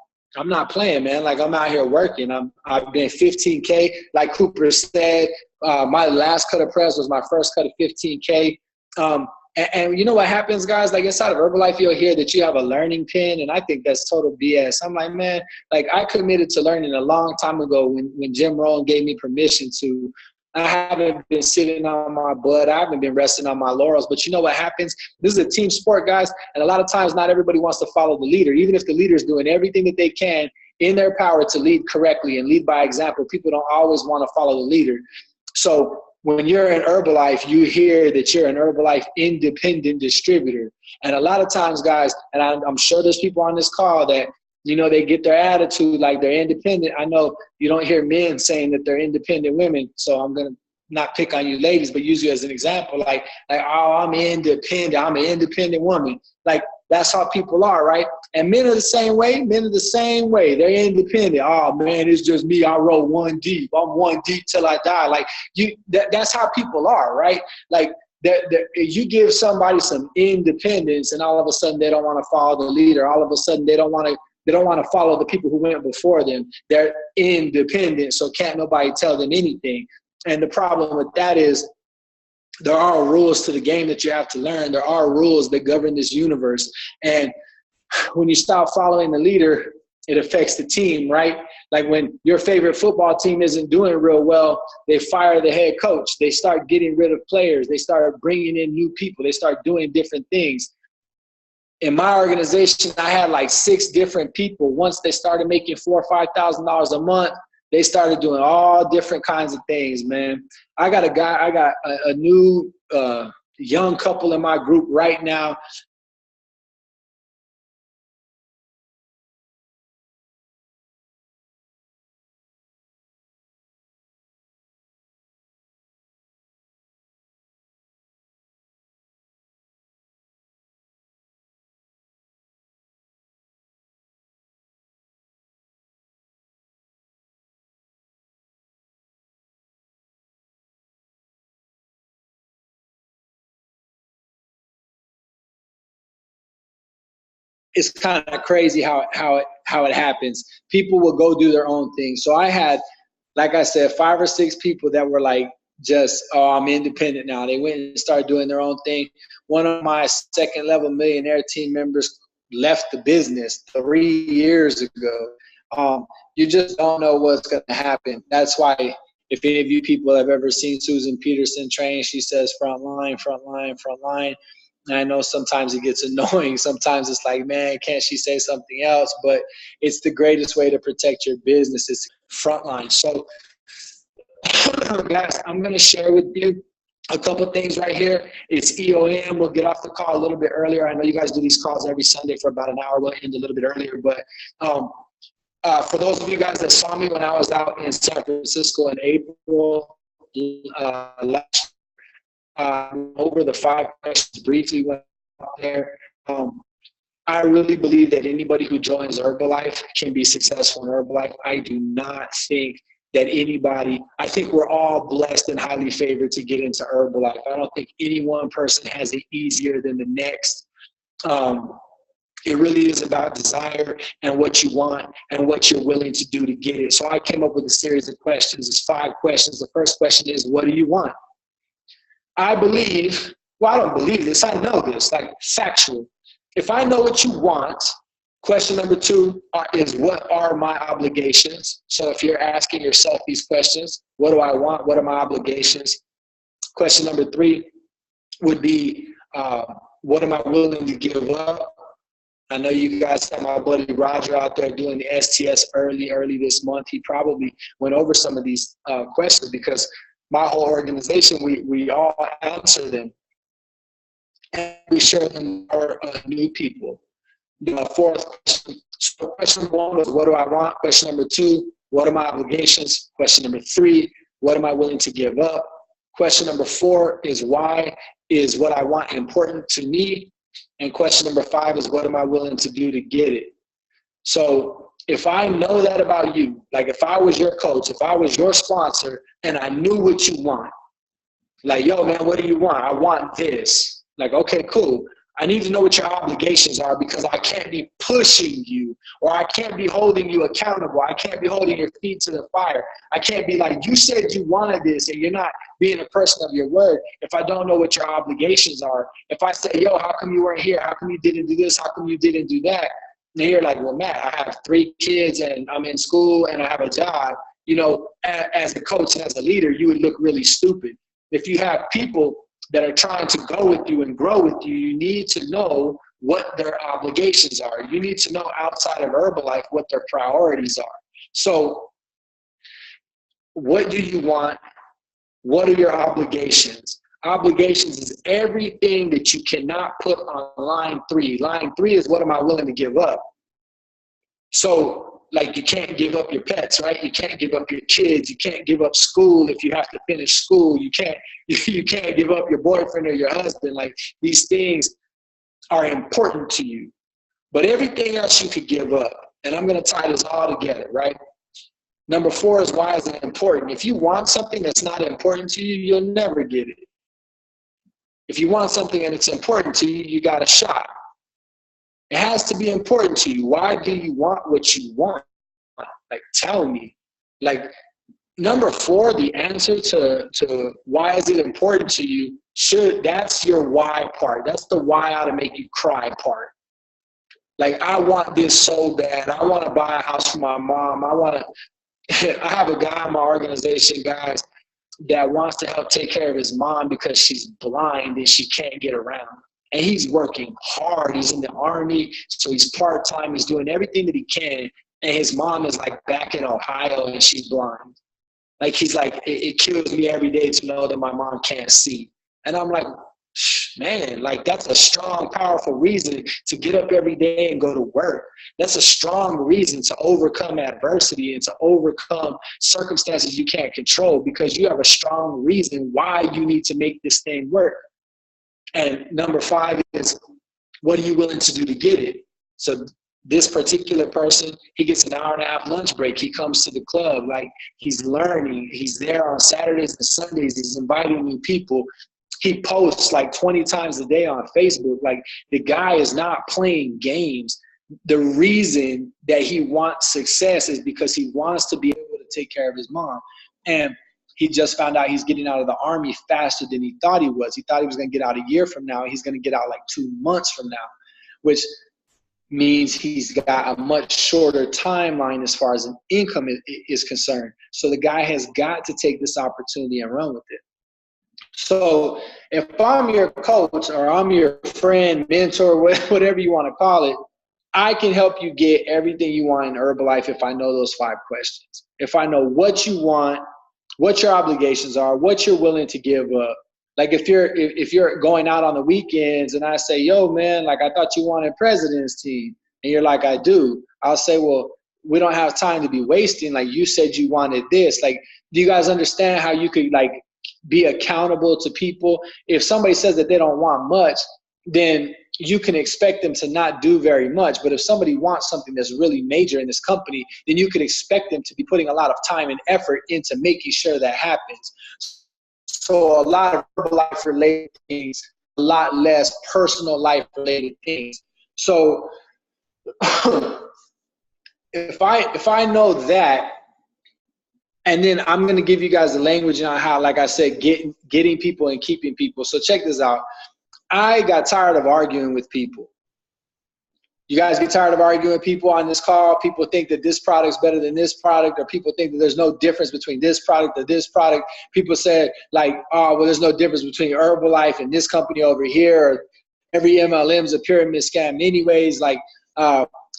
not playing, man. Like, I'm out here working. I've been 15K. Like Cooper said, my last cut of press was my first cut of 15K. And you know what happens, guys? Like inside of Herbalife, you'll hear that you have a learning pin, and I think that's total BS. I'm like, man, like I committed to learning a long time ago when Jim Rohn gave me permission to. I haven't been sitting on my butt. I haven't been resting on my laurels. But you know what happens? This is a team sport, guys, and a lot of times not everybody wants to follow the leader. Even if the leader is doing everything that they can in their power to lead correctly and lead by example, people don't always want to follow the leader. So when you're in Herbalife, you hear that you're an Herbalife independent distributor. And a lot of times, guys, and I'm sure there's people on this call that, you know, they get their attitude like they're independent. I know you don't hear men saying that they're independent women, so I'm going to not pick on you ladies, but use you as an example. Like, oh, I'm independent. I'm an independent woman. Like, that's how people are, right? And men are the same way. Men are the same way. They're independent. Oh, man, it's just me. I roll one deep. I'm one deep till I die. Like, that's how people are, right? Like, you give somebody some independence, and all of a sudden they don't want to follow the leader. All of a sudden they don't want to follow the people who went before them. They're independent, so can't nobody tell them anything. And the problem with that is there are rules to the game that you have to learn. There are rules that govern this universe. And when you stop following the leader, it affects the team, right? Like when your favorite football team isn't doing real well, they fire the head coach. They start getting rid of players. They start bringing in new people. They start doing different things. In my organization, I had like 6 different people. Once they started making $4,000 or $5,000 a month, they started doing all different kinds of things, man. I got a new young couple in my group right now. It's kind of crazy how it happens. People will go do their own thing. So I had, like I said, 5 or 6 people that were like, just, oh, I'm independent now. They went and started doing their own thing. One of my second level millionaire team members left the business 3 years ago. You just don't know what's going to happen. That's why if any of you people have ever seen Susan Peterson train, she says front line, front line, front line. And I know sometimes it gets annoying. Sometimes it's like, man, can't she say something else? But it's the greatest way to protect your business is frontline. So, guys, I'm going to share with you a couple things right here. It's EOM. We'll get off the call a little bit earlier. I know you guys do these calls every Sunday for about an hour. We'll end a little bit earlier. But for those of you guys that saw me when I was out in San Francisco in April last over the 5 questions briefly went out there. I really believe that anybody who joins Herbalife can be successful in Herbalife. I do not think that anybody, I think we're all blessed and highly favored to get into Herbalife. I don't think any one person has it easier than the next. It really is about desire and what you want and what you're willing to do to get it. So I came up with a series of questions. It's 5 questions. The first question is, what do you want? I believe, well, I don't believe this. I know this, like factual. If I know what you want, question number 2 is, what are my obligations? So if you're asking yourself these questions, what do I want? What are my obligations? Question number 3 would be, what am I willing to give up? I know you guys have my buddy Roger out there doing the STS early this month. He probably went over some of these questions because my whole organization, we all answer them. And we share them with our new people. Fourth question. So question number 1 was, what do I want? Question number 2, what are my obligations? Question number 3, what am I willing to give up? Question number 4 is, why is what I want important to me? And question number 5 is, what am I willing to do to get it? So if I know that about you, like if I was your coach, if I was your sponsor, and I knew what you want, like, yo, man, what do you want? I want this. Like, okay, cool. I need to know what your obligations are, because I can't be pushing you, or I can't be holding you accountable. I can't be holding your feet to the fire. I can't be like, you said you wanted this and you're not being a person of your word if I don't know what your obligations are. If I say, yo, how come you weren't here? How come you didn't do this? How come you didn't do that? And you're like, well, Matt, I have 3 kids and I'm in school and I have a job. You know, as a coach and as a leader, you would look really stupid. If you have people that are trying to go with you and grow with you, you need to know what their obligations are. You need to know outside of Herbalife what their priorities are. So what do you want? What are your obligations? Obligations is everything that you cannot put on line 3. Line 3 is, what am I willing to give up? So, like, you can't give up your pets, right? You can't give up your kids. You can't give up school if you have to finish school. You can't give up your boyfriend or your husband. Like, these things are important to you. But everything else you could give up. And I'm going to tie this all together, right? Number 4 is, why is it important? If you want something that's not important to you, you'll never get it. If you want something and it's important to you, you got a shot. It has to be important to you. Why do you want what you want? Like, tell me. Like, number 4, the answer to why is it important to you, that's your why part. That's the why ought to make you cry part. Like, I want this so bad. I want to buy a house for my mom. I have a guy in my organization, guys, that wants to help take care of his mom because she's blind and she can't get around. And he's working hard. He's in the Army, so he's part-time. He's doing everything that he can. And his mom is like back in Ohio and she's blind. Like, he's like, it kills me every day to know that my mom can't see. And I'm like, man, like, that's a strong, powerful reason to get up every day and go to work. That's a strong reason to overcome adversity and to overcome circumstances you can't control, because you have a strong reason why you need to make this thing work. And number 5 is, what are you willing to do to get it? So this particular person, he gets an hour-and-a-half lunch break. He comes to the club. Like, he's learning. He's there on Saturdays and Sundays. He's inviting new people. He posts like 20 times a day on Facebook. Like, the guy is not playing games. The reason that he wants success is because he wants to be able to take care of his mom. And he just found out he's getting out of the Army faster than he thought he was. He thought he was going to get out a year from now. He's going to get out like 2 months from now, which means he's got a much shorter timeline as far as an income is concerned. So the guy has got to take this opportunity and run with it. So if I'm your coach or I'm your friend, mentor, whatever you want to call it, I can help you get everything you want in Herbalife if I know those 5 questions. If I know what you want, what your obligations are, what you're willing to give up. Like, if you're going out on the weekends and I say, yo, man, like, I thought you wanted president's team. And you're like, I do. I'll say, well, we don't have time to be wasting. Like, you said you wanted this. Like, do you guys understand how you could, like, be accountable to people? If somebody says that they don't want much, then you can expect them to not do very much. But if somebody wants something that's really major in this company, then you could expect them to be putting a lot of time and effort into making sure that happens. So a lot of Herbalife related things, a lot less personal life related things. So if I know that, and then I'm going to give you guys the language on how, like I said, getting people and keeping people. So check this out. I got tired of arguing with people. You guys get tired of arguing with people on this call? People think that this product's better than this product, or people think that there's no difference between this product or this product. People say, like, oh, well, there's no difference between Herbalife and this company over here. Or every MLM's a pyramid scam anyways. Like,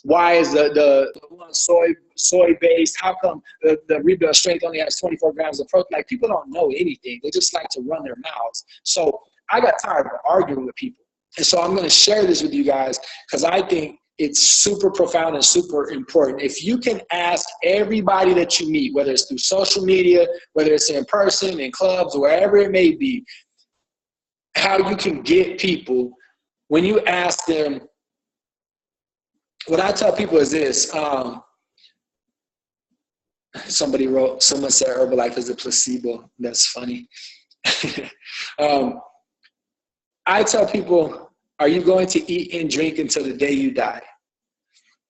why is the one soy-based? How come the Rebuild Strength only has 24 grams of protein? Like, people don't know anything. They just like to run their mouths. So I got tired of arguing with people. And so I'm going to share this with you guys because I think it's super profound and super important. If you can ask everybody that you meet, whether it's through social media, whether it's in person, in clubs, wherever it may be, how you can get people, when you ask them, what I tell people is this. Someone said Herbalife is a placebo. That's funny. I tell people, Are you going to eat and drink until the day you die?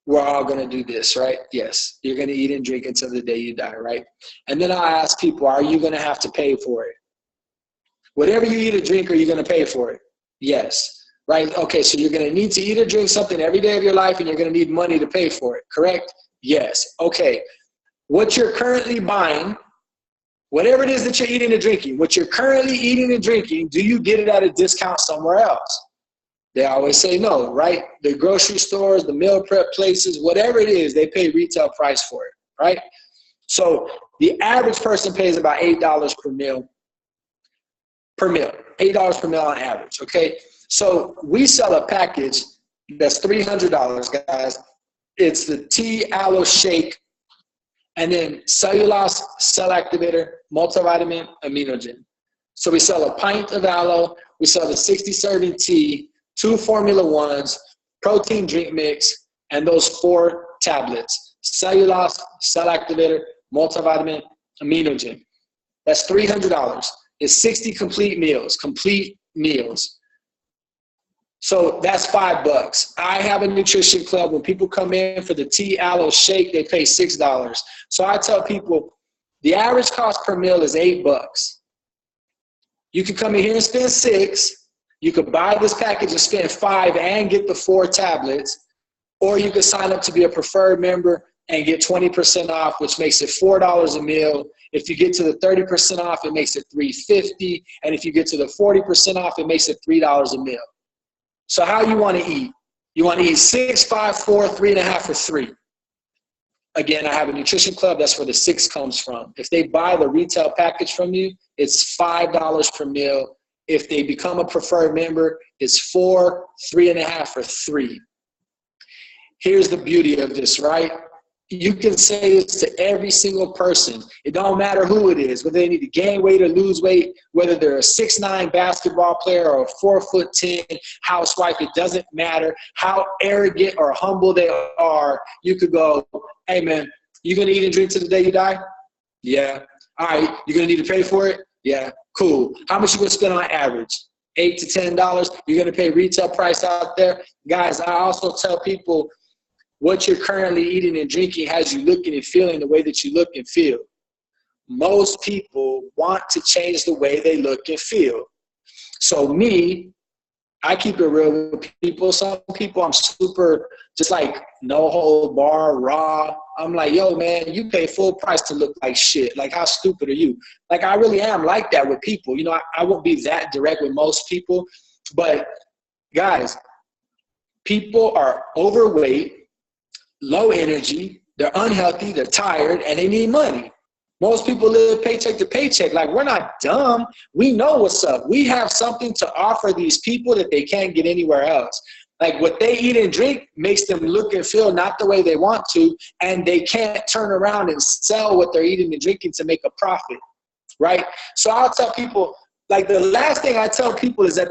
We're all going to do this, right? Yes, you're going to eat and drink until the day you die, right? And then I'll ask people, are you going to have to pay for it? Whatever you eat or drink, are you going to pay for it? Yes, right? Okay, so you're going to need to eat or drink something every day of your life, and you're going to need money to pay for it, correct? Yes. Okay, what you're currently buying, whatever it is that you're eating and drinking, what you're currently eating and drinking, do you get it at a discount somewhere else? They always say no, right? The grocery stores, the meal prep places, whatever it is, they pay retail price for it, right? So the average person pays about $8 per meal, $8 per meal on average, okay? So we sell a package that's $300, guys. It's the tea aloe shake, and then cellulose, cell activator, multivitamin, aminogen. So we sell a pint of aloe, we sell the 60 serving tea, 2 Formula 1s, protein drink mix, and those 4 tablets, cellulose, cell activator, multivitamin, aminogen. That's $300. It's 60 complete meals. So that's $5. I have a nutrition club. When people come in for the tea aloe shake, they pay $6. So I tell people the average cost per meal is $8. You can come in here and spend $6. You could buy this package and spend $5 and get the 4 tablets, or you could sign up to be a preferred member and get 20% off, which makes it $4 a meal. If you get to the 30% off, it makes it $3.50, and if you get to the 40% off, it makes it $3 a meal. So how you want to eat? You want to eat 6, 5, 4, 3.5, or 3. Again, I have a nutrition club. That's where the 6 comes from. If they buy the retail package from you, it's $5 per meal. If they become a preferred member, it's 4, 3.5, or 3. Here's the beauty of this, right? You can say this to every single person. It don't matter who it is, whether they need to gain weight or lose weight, whether they're a 6'9" basketball player or a 4'10" housewife. It doesn't matter how arrogant or humble they are. You could go, hey man, you gonna eat and drink till the day you die? Yeah. All right, you're gonna need to pay for it? Yeah. Cool. How much you gonna spend on average? $8 to $10. You're gonna pay retail price out there. Guys, I also tell people what you're currently eating and drinking has you looking and feeling the way that you look and feel. Most people want to change the way they look and feel. So me, I keep it real with people. Some people I'm super just like no hold bar, raw. I'm like, yo, man, you pay full price to look like shit. Like, how stupid are you? Like, I really am like that with people. You know, I won't be that direct with most people. But, guys, people are overweight, low energy, they're unhealthy, they're tired, and they need money. Most people live paycheck to paycheck. Like, we're not dumb. We know what's up. We have something to offer these people that they can't get anywhere else. Like, what they eat and drink makes them look and feel not the way they want to, and they can't turn around and sell what they're eating and drinking to make a profit, right? So I'll tell people, like, the last thing I tell people is that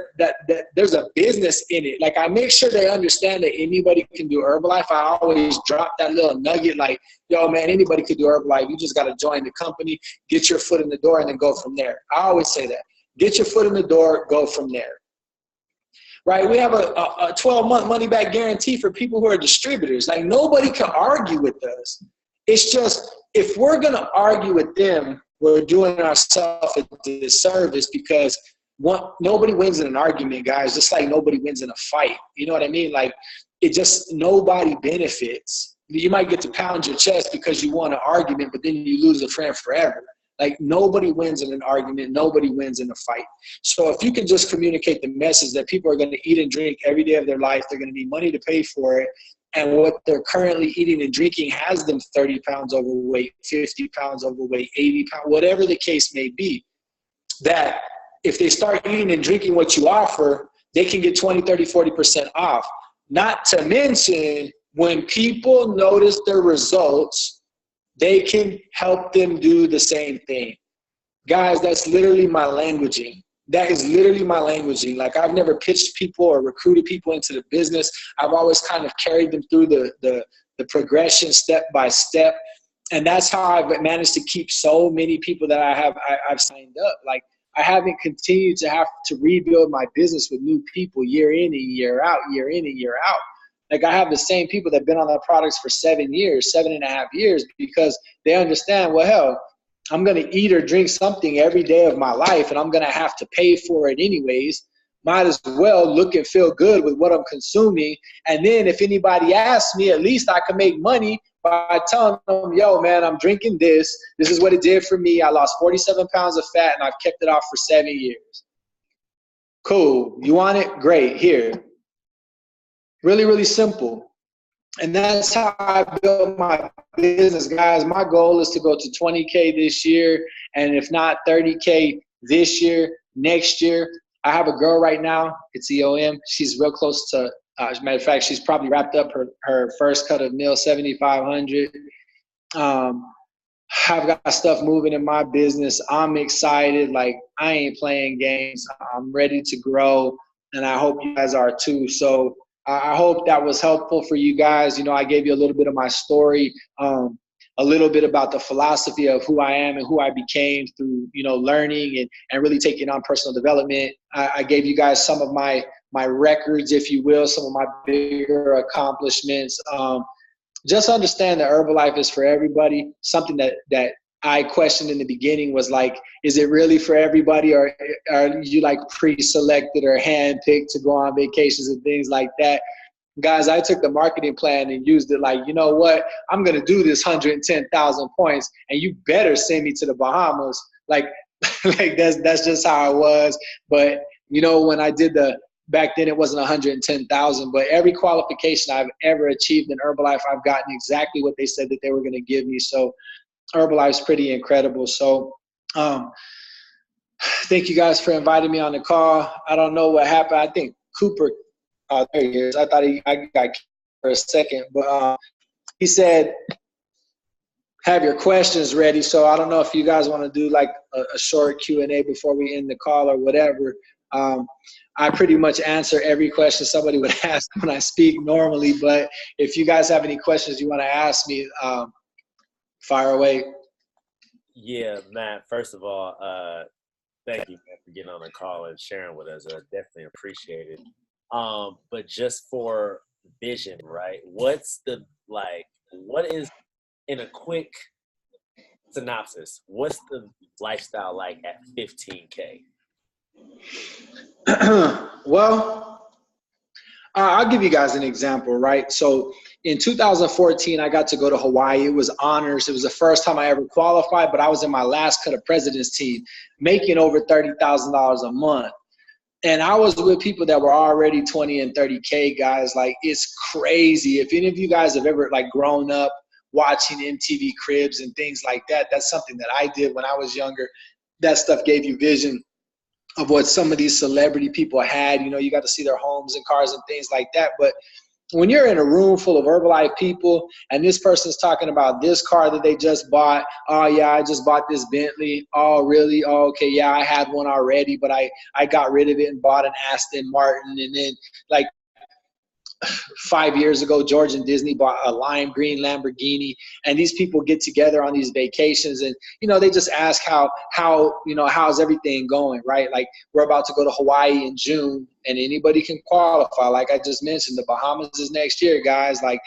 there's a business in it. Like, I make sure they understand that anybody can do Herbalife. I always drop that little nugget like, yo, man, anybody could do Herbalife. You just got to join the company, get your foot in the door, and then go from there. I always say that. Get your foot in the door, go from there. Right? We have a 12-month money-back guarantee for people who are distributors. Like, nobody can argue with us. It's just, if we're going to argue with them, we're doing ourselves a disservice, because nobody wins in an argument, guys, just like nobody wins in a fight. You know what I mean? Like, nobody benefits. You might get to pound your chest because you won an argument, but then you lose a friend forever. Like, nobody wins in an argument. Nobody wins in a fight. So if you can just communicate the message that people are going to eat and drink every day of their life, they're going to need money to pay for it, and what they're currently eating and drinking has them 30 pounds overweight, 50 pounds overweight, 80 pounds, whatever the case may be, that if they start eating and drinking what you offer, they can get 20, 30, 40% off. Not to mention, when people notice their results, they can help them do the same thing. Guys, that's literally my languaging. That is literally my languaging. Like, I've never pitched people or recruited people into the business. I've always kind of carried them through the progression step by step. And that's how I've managed to keep so many people that I've signed up. Like, I haven't continued to have to rebuild my business with new people year in and year out, year in and year out. Like I have the same people that have been on the products for 7 years, 7.5 years, because they understand, well, hell, I'm going to eat or drink something every day of my life, and I'm going to have to pay for it anyways. Might as well look and feel good with what I'm consuming. And then if anybody asks me, at least I can make money by telling them, yo, man, I'm drinking this. This is what it did for me. I lost 47 pounds of fat, and I've kept it off for 7 years. Cool. You want it? Great. Here. Really, really simple. And that's how I built my business, guys. My goal is to go to 20K this year, and if not 30K this year, next year. I have a girl right now. It's EOM. She's real close to, as a matter of fact, she's probably wrapped up her first cut of meal, 7,500. I've got stuff moving in my business. I'm excited. Like, I ain't playing games. I'm ready to grow, and I hope you guys are too. So I hope that was helpful for you guys. You know, I gave you a little bit of my story, a little bit about the philosophy of who I am and who I became through, you know, learning and really taking on personal development. I gave you guys some of my records, if you will, some of my bigger accomplishments. Just understand that Herbalife is for everybody. Something that I questioned in the beginning was like, is it really for everybody, or are you like pre-selected or handpicked to go on vacations and things like that? Guys, I took the marketing plan and used it like, you know what? I'm going to do this 110,000 points, and you better send me to the Bahamas. Like that's just how it was. But, you know, when I did back then it wasn't 110,000, but every qualification I've ever achieved in Herbalife, I've gotten exactly what they said that they were going to give me. So Herbalife's pretty incredible. So thank you guys for inviting me on the call. I don't know what happened. I think Cooper, there he is. I thought I got for a second, but he said, have your questions ready. So I don't know if you guys want to do like a short Q&A before we end the call or whatever. I pretty much answer every question somebody would ask when I speak normally, but if you guys have any questions you want to ask me, fire away. Yeah, Matt, first of all, thank you, man, for getting on the call and sharing with us. I definitely appreciate it. But just for vision, right? What is, in a quick synopsis, what's the lifestyle like at 15K? Well, I'll give you guys an example, right? So in 2014, I got to go to Hawaii. It was honors. It was the first time I ever qualified, but I was in my last cut of president's team, making over $30,000 a month. And I was with people that were already 20 and 30K guys. Like, it's crazy. If any of you guys have ever like grown up watching MTV Cribs and things like that, that's something that I did when I was younger. That stuff gave you vision of what some of these celebrity people had. You know, you got to see their homes and cars and things like that. But when you're in a room full of Herbalife people and this person's talking about this car that they just bought, oh yeah, I just bought this Bentley. Oh really? Oh okay, yeah, I had one already, but I got rid of it and bought an Aston Martin. And then like 5 years ago, George and Disney bought a lime green Lamborghini, and these people get together on these vacations, and you know, they just ask how you know, how's everything going, right? Like, we're about to go to Hawaii in June, and anybody can qualify. Like I just mentioned, the Bahamas is next year, guys. Like,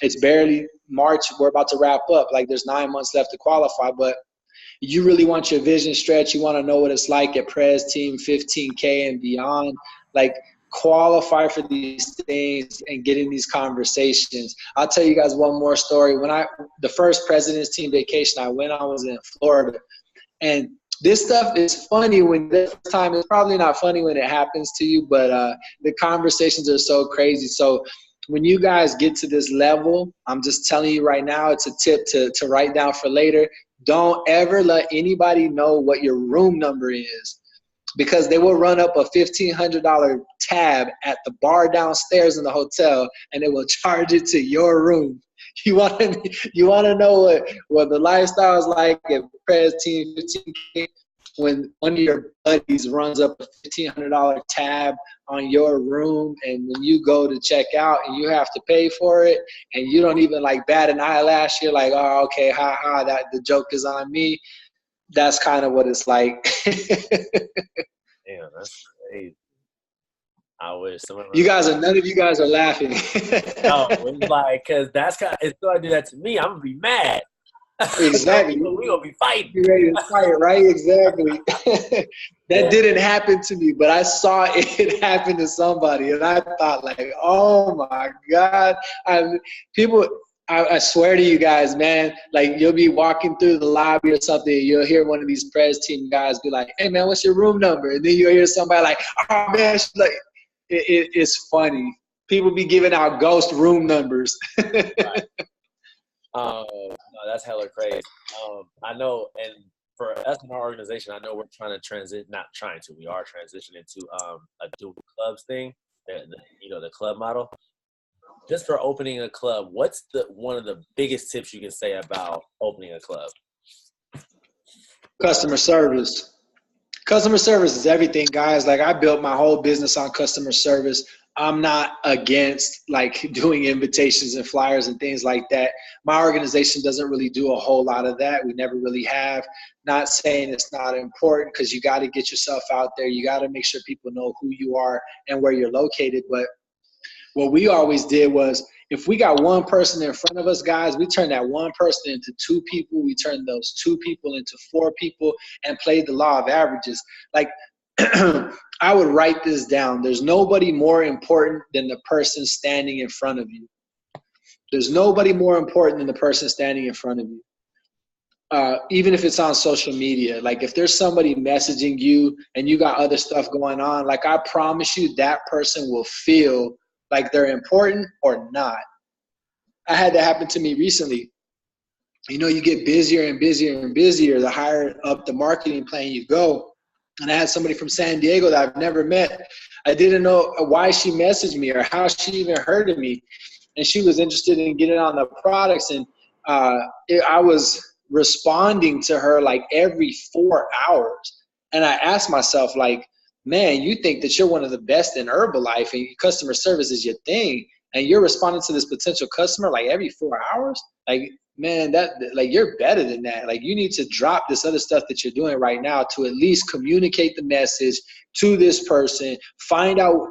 it's barely March. We're about to wrap up. Like, there's 9 months left to qualify, but you really want your vision stretched. You want to know what it's like at Prez Team 15K and beyond. Like, qualify for these things and get in these conversations. I'll tell you guys one more story. The first President's Team vacation I went on was in Florida. And this stuff is funny when the first time. It's probably not funny when it happens to you, but the conversations are so crazy. So when you guys get to this level, I'm just telling you right now, it's a tip to write down for later. Don't ever let anybody know what your room number is, because they will run up a $1,500 tab at the bar downstairs in the hotel, and they will charge it to your room. You want to know what the lifestyle is like at Prez Team 15K when one of your buddies runs up a $1,500 tab on your room, and when you go to check out and you have to pay for it, and you don't even like bat an eyelash. You're like, oh, okay, that the joke is on me. that's kind of what it's like. Damn, that's crazy. I wish someone. None of you guys are laughing. No, it's like, because that's kind of, if somebody do that to me, I'm gonna be mad. Exactly. We gonna be fighting. Be ready to fight, right? Exactly. That didn't happen to me, but I saw it happen to somebody, and I thought, like, oh my God. I swear to you guys, man, like you'll be walking through the lobby or something, and you'll hear one of these press team guys be like, hey man, what's your room number? And then you'll hear somebody like, oh man, like, it's funny. People be giving out ghost room numbers. Right. No, that's hella crazy. I know, and for us in our organization, I know we're trying to transition. Not trying to. We are transitioning to a dual clubs thing. The club model. Just for opening a club, what's one of the biggest tips you can say about opening a club? Customer service. Customer service is everything, guys. Like, I built my whole business on customer service. I'm not against like doing invitations and flyers and things like that. My organization doesn't really do a whole lot of that. We never really have. Not saying it's not important, because you got to get yourself out there. You got to make sure people know who you are and where you're located. But what we always did was, if we got one person in front of us, guys, we turn that one person into two people. We turn those two people into four people and played the law of averages. Like, I would write this down. There's nobody more important than the person standing in front of you. There's nobody more important than the person standing in front of you. Even if it's on social media, like if there's somebody messaging you and you got other stuff going on, like I promise you that person will feel like they're important or not. I had that happen to me recently. You know, you get busier and busier and busier the higher up the marketing plan you go. And I had somebody from San Diego that I've never met. I didn't know why she messaged me or how she even heard of me. And she was interested in getting on the products. And I was responding to her like every 4 hours. And I asked myself, like, man, you think that you're one of the best in Herbalife and customer service is your thing, and you're responding to this potential customer like every 4 hours? Like, man, that, like, you're better than that. Like, you need to drop this other stuff that you're doing right now to at least communicate the message to this person,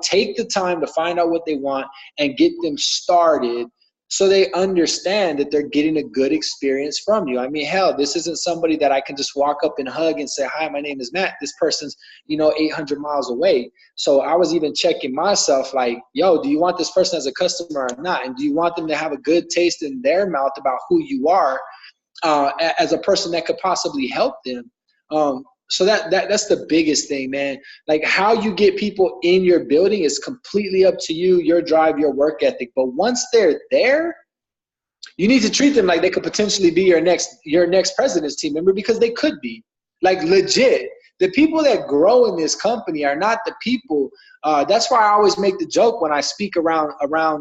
take the time to find out what they want and get them started so they understand that they're getting a good experience from you. I mean, hell, this isn't somebody that I can just walk up and hug and say, hi, my name is Matt. This person's, 800 miles away. So I was even checking myself like, yo, do you want this person as a customer or not? And do you want them to have a good taste in their mouth about who you are as a person that could possibly help them? So that's the biggest thing, man. Like, how you get people in your building is completely up to you, your drive, your work ethic. But once they're there, you need to treat them like they could potentially be your next president's team member, because they could be. Like, legit. The people that grow in this company are not the people. That's why I always make the joke when I speak around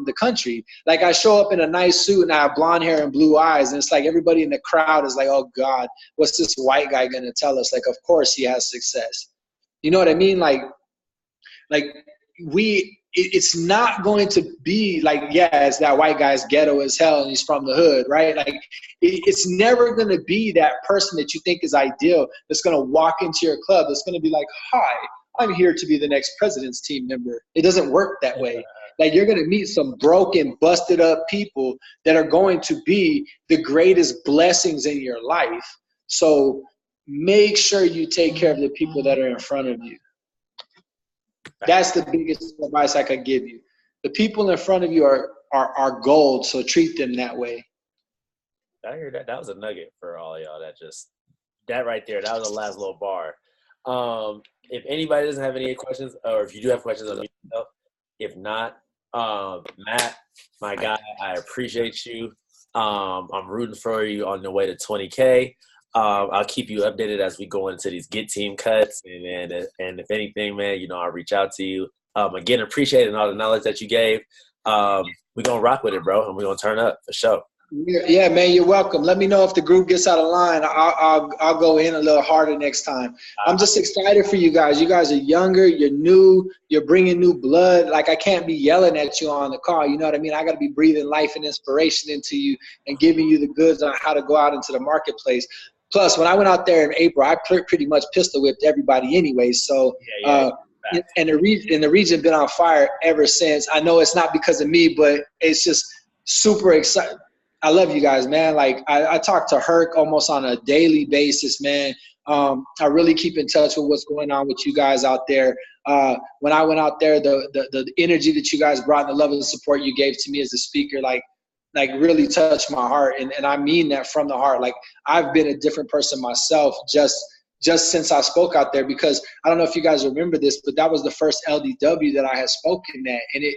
the country. Like, I show up in a nice suit and I have blonde hair and blue eyes, and it's like everybody in the crowd is like, oh God, what's this white guy gonna tell us? Like, of course he has success. You know what I mean? Like it's not going to be like, yeah, it's that white guy's ghetto as hell and he's from the hood, right? Like, it's never going to be that person that you think is ideal that's going to walk into your club that's going to be like, hi, I'm here to be the next president's team member. It doesn't work that way. Like, you're going to meet some broken, busted up people that are going to be the greatest blessings in your life. So make sure you take care of the people that are in front of you. That's the biggest advice I could give you. The people in front of you are gold, so treat them that way. I hear that. That was a nugget for all y'all. That right there, that was the last little bar. If anybody doesn't have any questions, or if you do have questions, let me know. If not, Matt, my guy, I appreciate you. I'm rooting for you on the way to 20K. I'll keep you updated as we go into these Get Team cuts, and if anything, man, I'll reach out to you. Again, appreciating all the knowledge that you gave. We're gonna rock with it, bro, and we're gonna turn up for sure. Yeah, man, you're welcome. Let me know if the group gets out of line. I'll go in a little harder next time. I'm just excited for you guys. You guys are younger, you're new, you're bringing new blood. Like, I can't be yelling at you on the call. You know what I mean? I got to be breathing life and inspiration into you and giving you the goods on how to go out into the marketplace. Plus, when I went out there in April, I pretty much pistol whipped everybody anyway. So, and the region been on fire ever since. I know it's not because of me, but it's just super exciting. I love you guys, man. Like I talk to Herc almost on a daily basis, man. I really keep in touch with what's going on with you guys out there. When I went out there, the energy that you guys brought and the love and support you gave to me as a speaker, like really touched my heart. And I mean that from the heart. Like I've been a different person myself just since I spoke out there, because I don't know if you guys remember this, but that was the first LDW that I had spoken at. And it,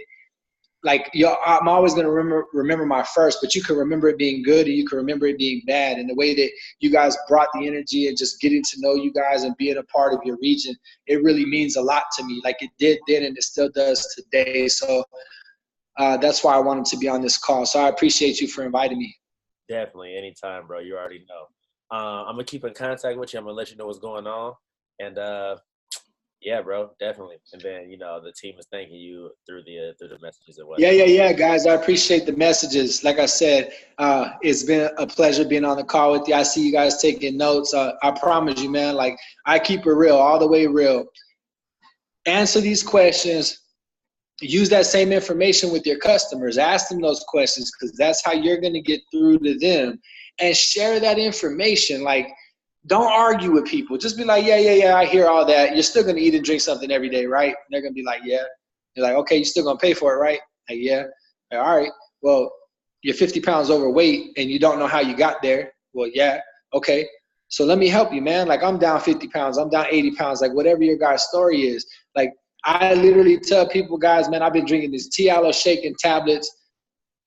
like, I'm always going to remember my first, but you can remember it being good and you can remember it being bad. And the way that you guys brought the energy and just getting to know you guys and being a part of your region, it really means a lot to me. Like it did then and it still does today. So that's why I wanted to be on this call. So I appreciate you for inviting me. Definitely. Anytime, bro. You already know. I'm going to keep in contact with you. I'm going to let you know what's going on. And, yeah, bro, definitely. And then, you know, the team is thanking you through the messages and whatnot. Yeah, guys. I appreciate the messages. Like I said, it's been a pleasure being on the call with you. I see you guys taking notes. I promise you, man, like I keep it real, all the way real. Answer these questions. Use that same information with your customers. Ask them those questions, because that's how you're going to get through to them. And share that information. Like, don't argue with people. Just be like, yeah, I hear all that. You're still going to eat and drink something every day, right? And they're going to be like, yeah. You're like, okay, you're still going to pay for it, right? Like, yeah. Like, all right. Well, you're 50 pounds overweight and you don't know how you got there. Well, yeah. Okay. So let me help you, man. Like, I'm down 50 pounds. I'm down 80 pounds. Like, whatever your guy's story is. Like, I literally tell people, guys, man, I've been drinking these tea aloe shaking tablets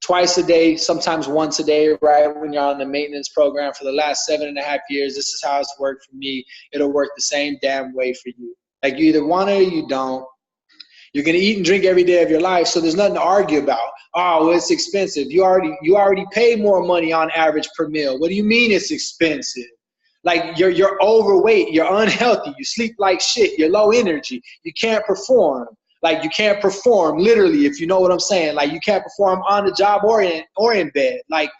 twice a day, sometimes once a day, right, when you're on the maintenance program for the last 7.5 years. This is how it's worked for me. It'll work the same damn way for you. Like, you either want it or you don't. You're going to eat and drink every day of your life, so there's nothing to argue about. Oh, well, it's expensive. You already pay more money on average per meal. What do you mean it's expensive? Like, you're overweight. You're unhealthy. You sleep like shit. You're low energy. You can't perform. Like, you can't perform, literally, if you know what I'm saying. Like, you can't perform on the job or in bed. Like,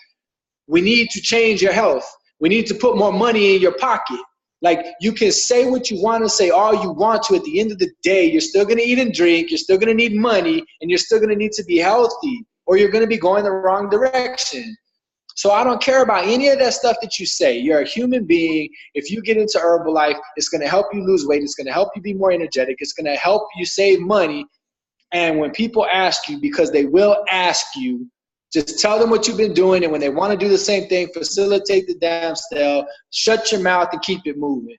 we need to change your health. We need to put more money in your pocket. Like, you can say what you want to say all you want to. At the end of the day, you're still going to eat and drink. You're still going to need money. And you're still going to need to be healthy, or you're going to be going the wrong direction. So I don't care about any of that stuff that you say. You're a human being. If you get into Herbalife, it's going to help you lose weight. It's going to help you be more energetic. It's going to help you save money. And when people ask you, because they will ask you, just tell them what you've been doing. And when they want to do the same thing, facilitate the damn sale, shut your mouth and keep it moving.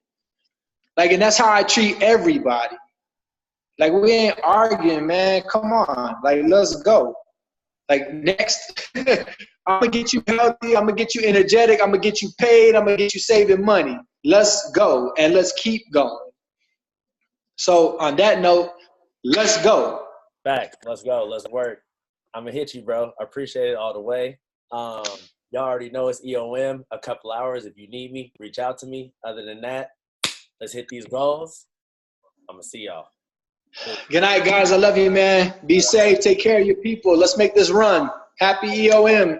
Like, and that's how I treat everybody. Like, we ain't arguing, man. Come on. Like, let's go. Like, next, I'm going to get you healthy. I'm going to get you energetic. I'm going to get you paid. I'm going to get you saving money. Let's go, and let's keep going. So on that note, let's go. Back. Let's go. Let's work. I'm going to hit you, bro. I appreciate it all the way. Y'all already know it's EOM. A couple hours. If you need me, reach out to me. Other than that, let's hit these goals. I'm going to see y'all. Good night, guys. I love you, man. Be safe. Take care of your people. Let's make this run. Happy EOM.